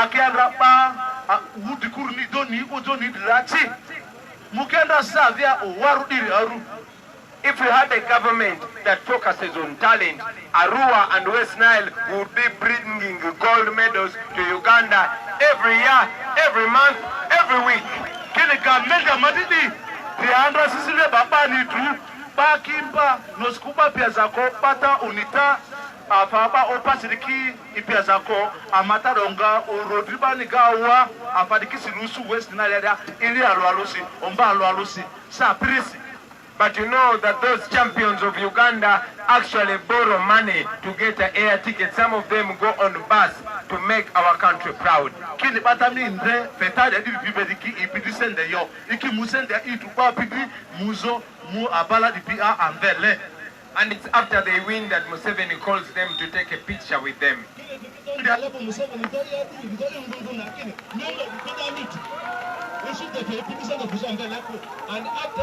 If we had a government that focuses on talent, Arua and West Nile would be bringing gold medals to Uganda every year, every month, every week. Bakimba noskuba pia zako pata unita afaba opasiriki ipia zako amataronga urodriba nigawa afadikisi rusu West Nile ili alwalusi omba alwalusi sa prisi. But you know that those champions of Uganda actually borrow money to get an air ticket. Some of them go on bus to make our country proud. Kini batami ndre fetade di bibediki ipidisende yo iki musende itu kwa pidi muzo mu abala di pia anvele. And it's after they win that Museveni calls them to take a picture with them. And after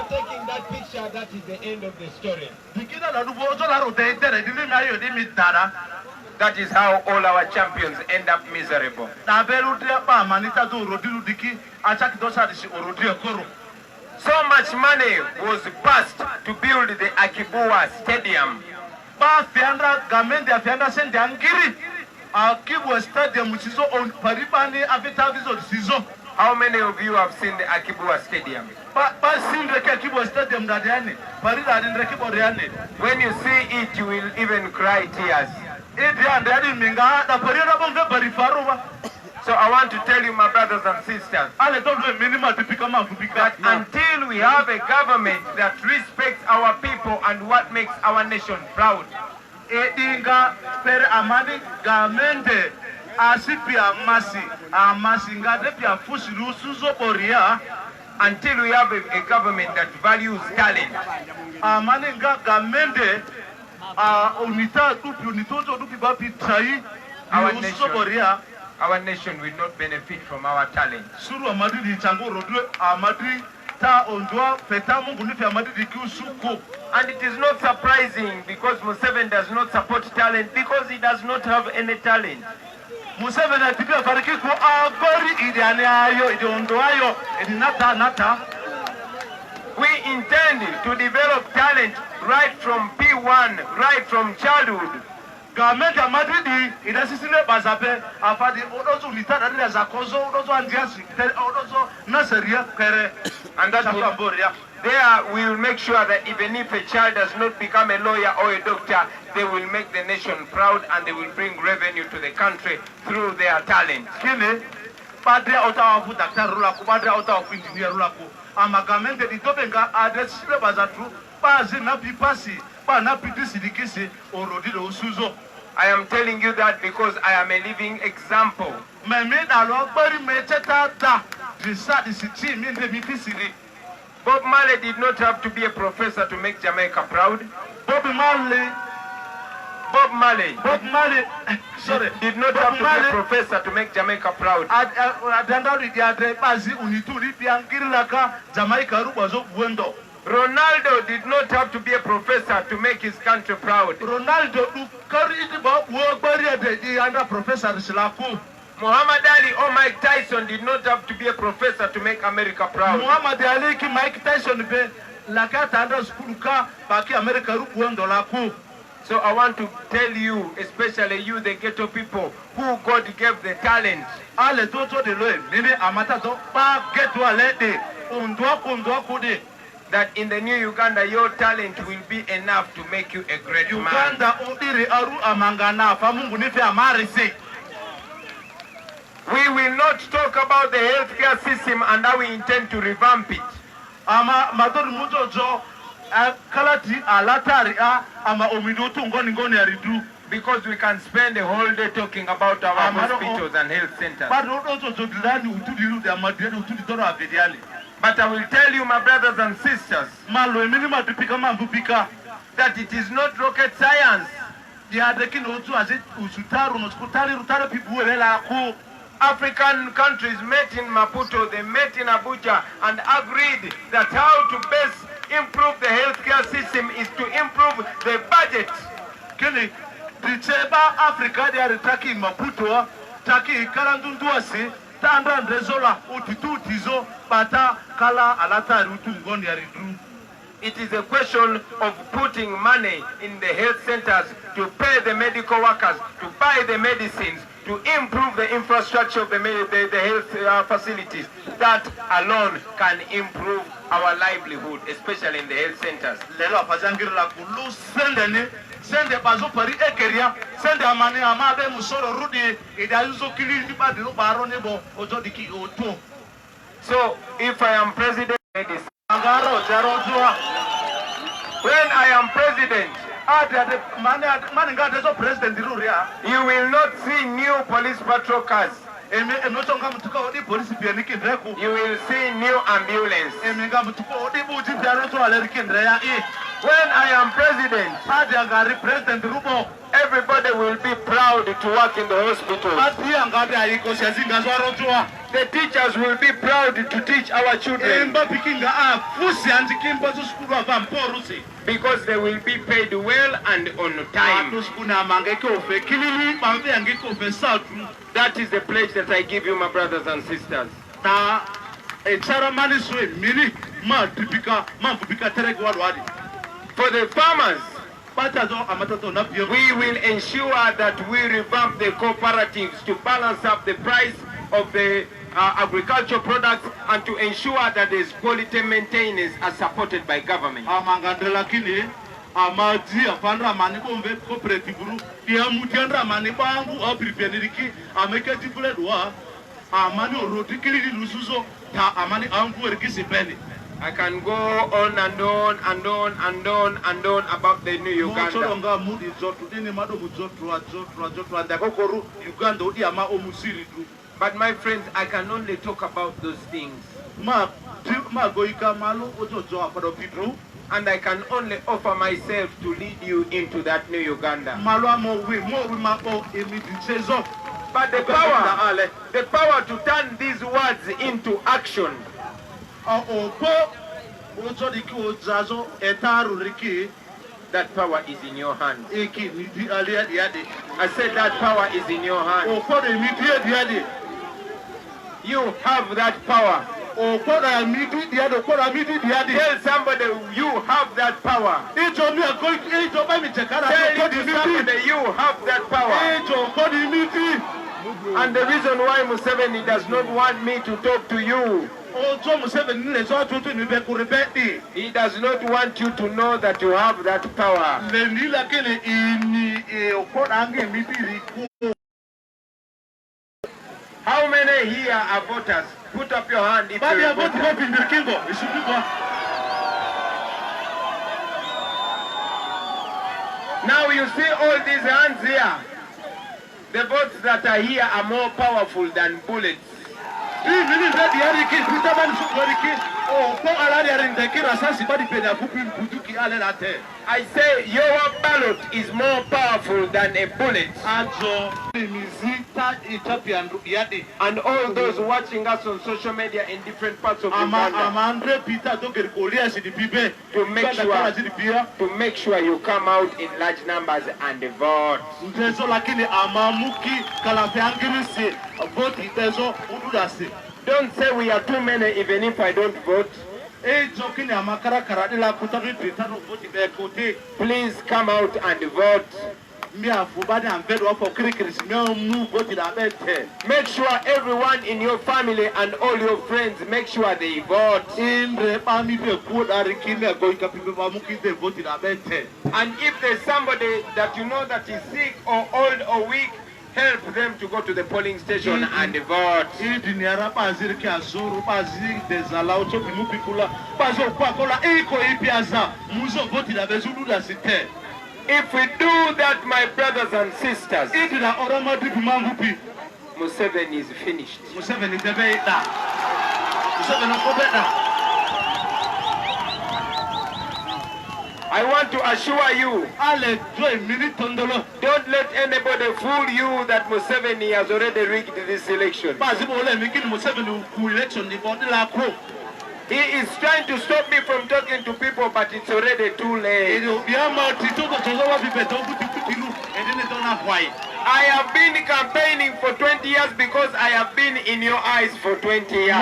taking that picture, that is the end of the story. That is how all our champions end up miserable. So much money was passed to build the Akibua Stadium. How many of you have seen the Akibua Stadium? When you see it, you will even cry tears. So I want to tell you, my brothers and sisters, that until we have a government that respects our people and what makes our nation proud, until we have a government that values talent, our nation will not benefit from our talent. And it is not surprising because Museveni does not support talent because he does not have any talent. We intend to develop talent right from P1, right from childhood. And there we will make sure that even if a child does not become a lawyer or a doctor, they will make the nation proud and they will bring revenue to the country through their talent. Kile padre otawafu daktari rulaku padre otawafu engineer rulaku amagamente ditobenga adresile bazatu bazi na pipasi ba na pidisidikisi orodilo usuzo. I am telling you that because I am a living example. Bob Marley did not have to be a professor to make Jamaica proud. Bob Marley did not have to be a professor to make Jamaica proud. Ronaldo did not have to be a professor to make his country proud. Muhammad Ali or Mike Tyson did not have to be a professor to make America proud. So I want to tell you, especially you, the ghetto people, who God gave the talent. That in the new Uganda, your talent will be enough to make you a great man. We will not talk about the healthcare system and how we intend to revamp it. Because we can spend the whole day talking about our hospitals and health centers. But I will tell you, my brothers and sisters, that it is not rocket science. African countries met in Maputo, they met in Abuja and agreed that how to best improve the healthcare system is to improve the budget. Africa, they are attacking Maputo, attacking Kalandunduasi, it is a question of putting money in the health centers to pay the medical workers, to buy the medicines, to improve the infrastructure of the health facilities. That alone can improve our livelihood, especially in the health centers. Sende bazo pari ekeria sende amane amabe musoro rudi idayuzo kilindi badiro baro nebo ojodiki oto. So if I am president, when I am president, you will not see new police patrol cars. You will see new ambulance. When I am president, everybody will be proud to work in the hospital. The teachers will be proud to teach our children. Because they will be paid well and on time. That is the pledge that I give you, my brothers and sisters. For the farmers, we will ensure that we revamp the cooperatives to balance up the price of the agricultural products and to ensure that there is quality maintenance as supported by government. I can go on and on and on and on and on about the new Uganda. But my friends, I can only talk about those things. And I can only offer myself to lead you into that new Uganda. But the power to turn these words into action, that power is in your hand. I said that power is in your hand. You have that power. Tell somebody you have that power. Tell somebody you have that power. And the reason why Museveni does not want me to talk to you He does not want you to know that you have that power. How many here are voters? Put up your hand if you're a voter. Now you see all these hands here. The votes that are here are more powerful than bullets. I say your ballot is more powerful than a bullet. And all those watching us on social media in different parts of Uganda, to make sure you come out in large numbers and vote. Don't say we are too many even if I don't vote. Please come out and vote. Make sure everyone in your family and all your friends, make sure they vote. And if there's somebody that you know that is sick or old or weak, help them to go to the polling station and vote. If we do that, my brothers and sisters, Museveni is finished. I want to assure you, don't let anybody fool you that Museveni has already rigged this election. He is trying to stop me from talking to people, but it's already too late. I have been campaigning for 20 years because I have been in your eyes for 20 years.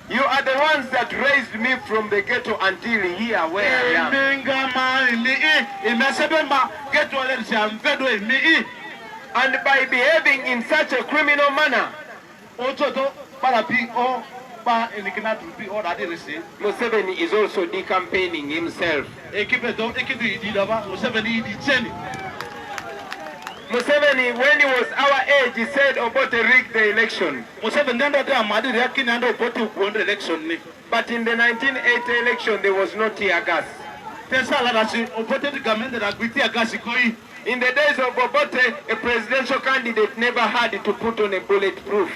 You are the ones that raised me from the ghetto until here where I am. And by behaving in such a criminal manner, Museveni is also decampaigning himself. Museveni, when he was our age, he said Obote rigged the election. But in the 1980 election, there was no tear gas. In the days of Obote, a presidential candidate never had to put on a bulletproof.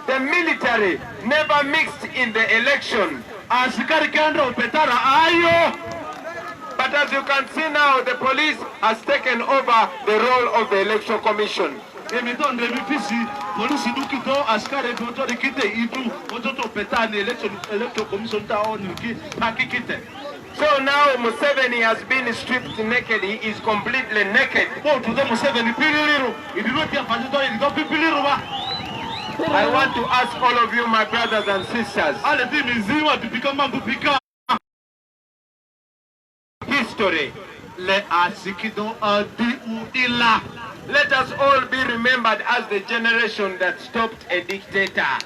The military never mixed in the election. But as you can see now, the police has taken over the role of the election commission. So now Museveni has been stripped naked. He is completely naked. I want to ask all of you, my brothers and sisters, history. Let us all be remembered as the generation that stopped a dictator.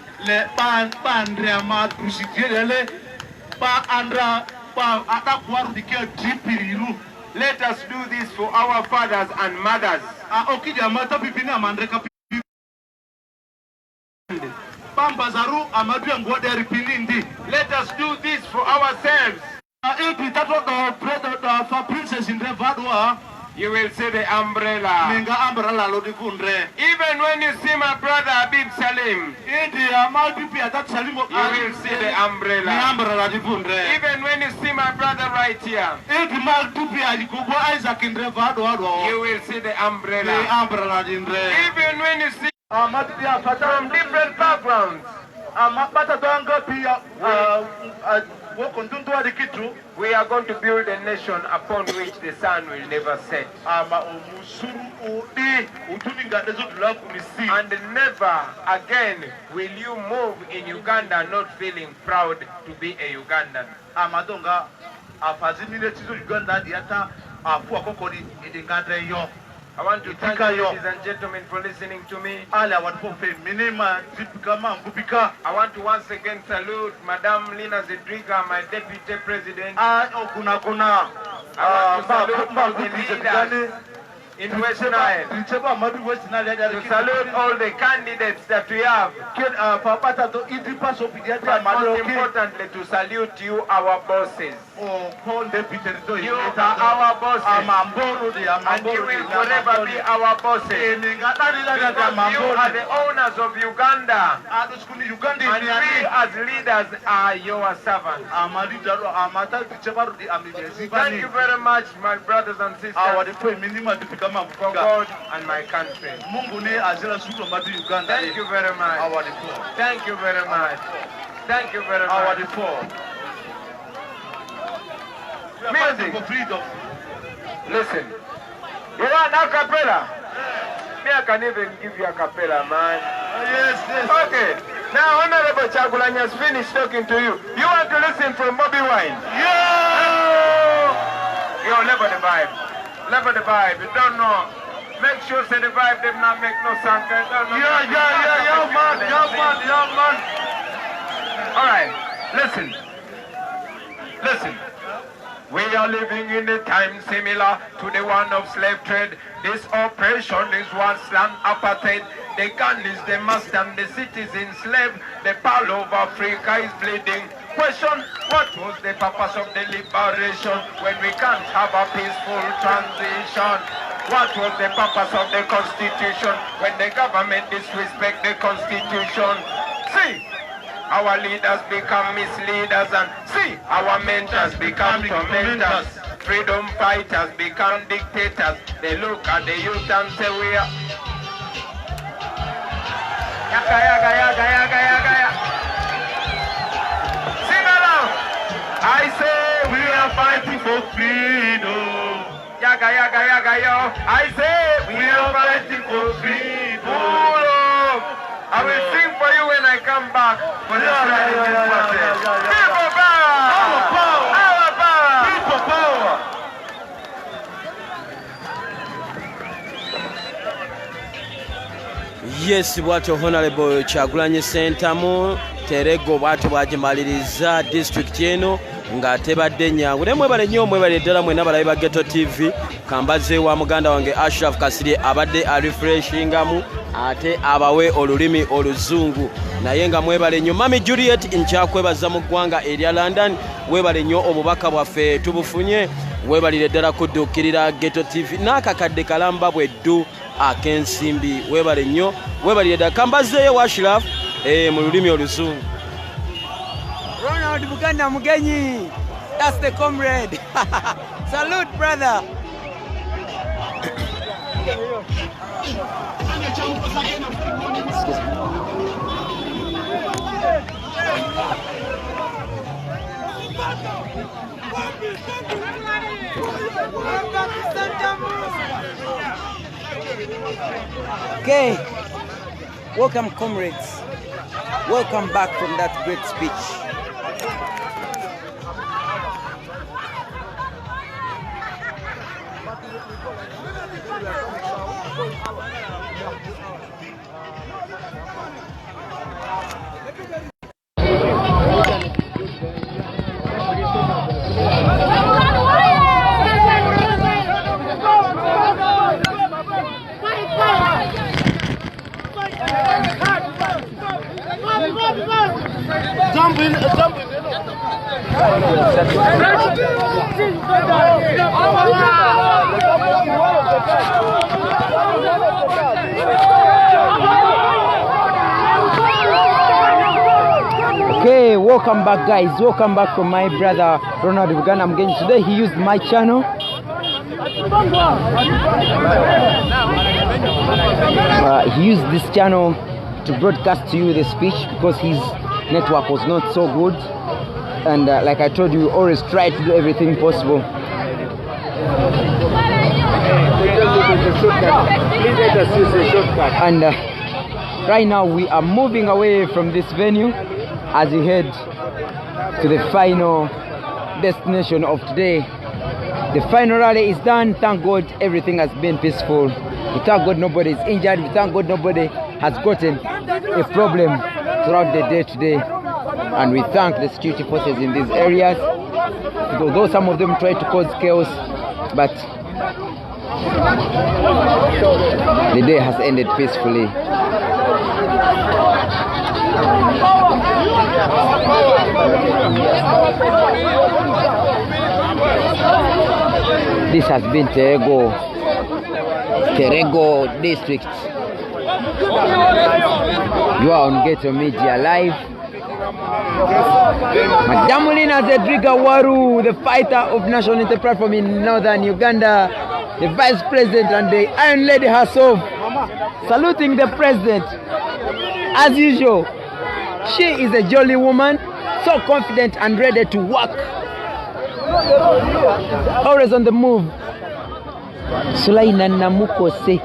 Let us do this for our fathers and mothers. Let us do this for ourselves. You will see the umbrella. Even when you see my brother Habib Salim, you will see the umbrella. Even when you see my brother right here, you will see the umbrella. Even when you see from different backgrounds, we are going to build a nation upon which the sun will never set. And never again will you move in Uganda not feeling proud to be a Ugandan. I want to thank you, ladies and gentlemen, for listening to me. I want to once again salute Madame Lina Zedriga, my Deputy President. I want to salute the leaders in West Nile. To salute all the candidates that we have. But most importantly, to salute you, our bosses. You are our bosses. And you will forever be our bosses. Because you are the owners of Uganda. And we as leaders are your servants. Thank you very much, my brothers and sisters, for God and my country. Thank you very much. Thank you very much. Thank you very much. Music. Listen. You want a cappella? Me, I can even give you a cappella, man. Yes. Okay. Now, Honorable Chagulanyi has finished talking to you. You want to listen from Bobi Wine? Yo, level the vibe. Level the vibe. You don't know. Make sure say the vibe did not make no sound. Yo, man. All right. Listen. We are living in a time similar to the one of slave trade. This oppression is one slam apartheid. The gun is the master and the cities enslaved. The pearl of Africa is bleeding. Question, what was the purpose of the liberation when we can't have a peaceful transition? What was the purpose of the Constitution when the government disrespect the Constitution? See, our leaders become misleaders, and see, our mentors become tormentors. Freedom fighters become dictators. They look at the youth and say we are yaga. Sing along. I say we are fighting for freedom. Yaga yo. I say we are fighting for freedom. I will sing for you when I come back for the process. People power! Our power! People power! Yes, bwatyo Honorable Chagulanyi Sentamu Terego bwatyo bwagimaliriza district eno nga tebadde nyangu. Ne mwebale nnyo mwebale ddala mwena balabe ba Ghetto TV. Kambaze wa muganda wange Ashraf Kasirye abadde refreshingamu ate abawe olulimi oluzungu. Naye nga mwebale nnyo Mami Juliet nkyakwebaza mu ggwanga erya London. Webale nnyo obubaka bwaffe tubufunye. Webalire ddala kuddukirira Ghetto TV n'akakadde kalamba bweddu akensimbi. Webale nnyo webalire ddala kambazeeyo wa Ashraf mu lulimi oluzungu. Ronald Buganda Mugenyi, that's the comrade. Salute, brother. Okay, welcome, comrades. Welcome back from that great speech. Okay, welcome back guys, welcome back from my brother Ronald Buganda Mugenyi. Today he used my channel. He used this channel to broadcast to you the speech because his network was not so good, and like I told you, always try to do everything possible. Please let us use the shortcut. And right now we are moving away from this venue as we head to the final destination of today. The final rally is done. Thank God everything has been peaceful. We thank God nobody is injured. We thank God nobody has gotten a problem throughout the day today. And we thank the security forces in these areas. Although some of them try to cause chaos, but the day has ended peacefully. This has been Terego district. You are on Ghetto Media Live. Madamulina Zedriga Waru, the fighter of National Unity Platform in northern Uganda, the vice president and the Iron Lady herself, saluting the president. As usual, she is a jolly woman, so confident and ready to work. Always on the move. Sulaina Namukose.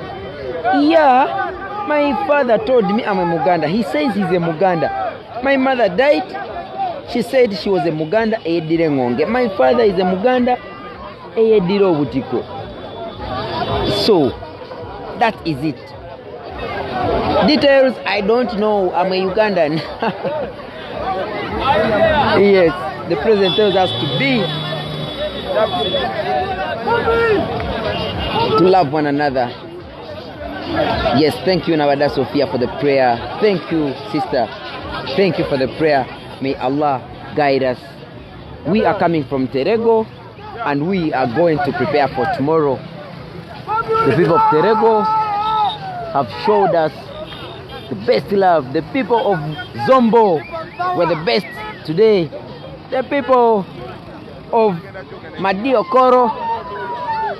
Yeah, my father told me I'm a Muganda. He says he's a Muganda. My mother died. She said she was a Muganda. My father is a Muganda. So, that is it. Details, I don't know. I'm a Ugandan. Yes, the president tells us to be, to love one another. Yes, thank you, Nawada Sophia, for the prayer. Thank you, sister. Thank you for the prayer. May Allah guide us. We are coming from Terego and we are going to prepare for tomorrow. The people of Terego have showed us the best love. The people of Zombo were the best today. The people of Madi Okoro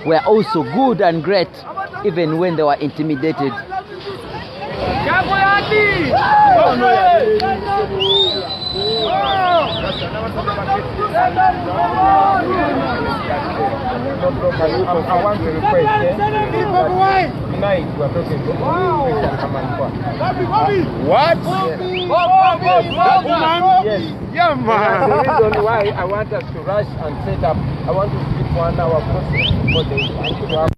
were also good and great, even when they were intimidated. I want to request tonight we are talking to what? That woman? Yes. Yeah, man. The reason why I want us to rush and set up, I want to skip 1 hour process for the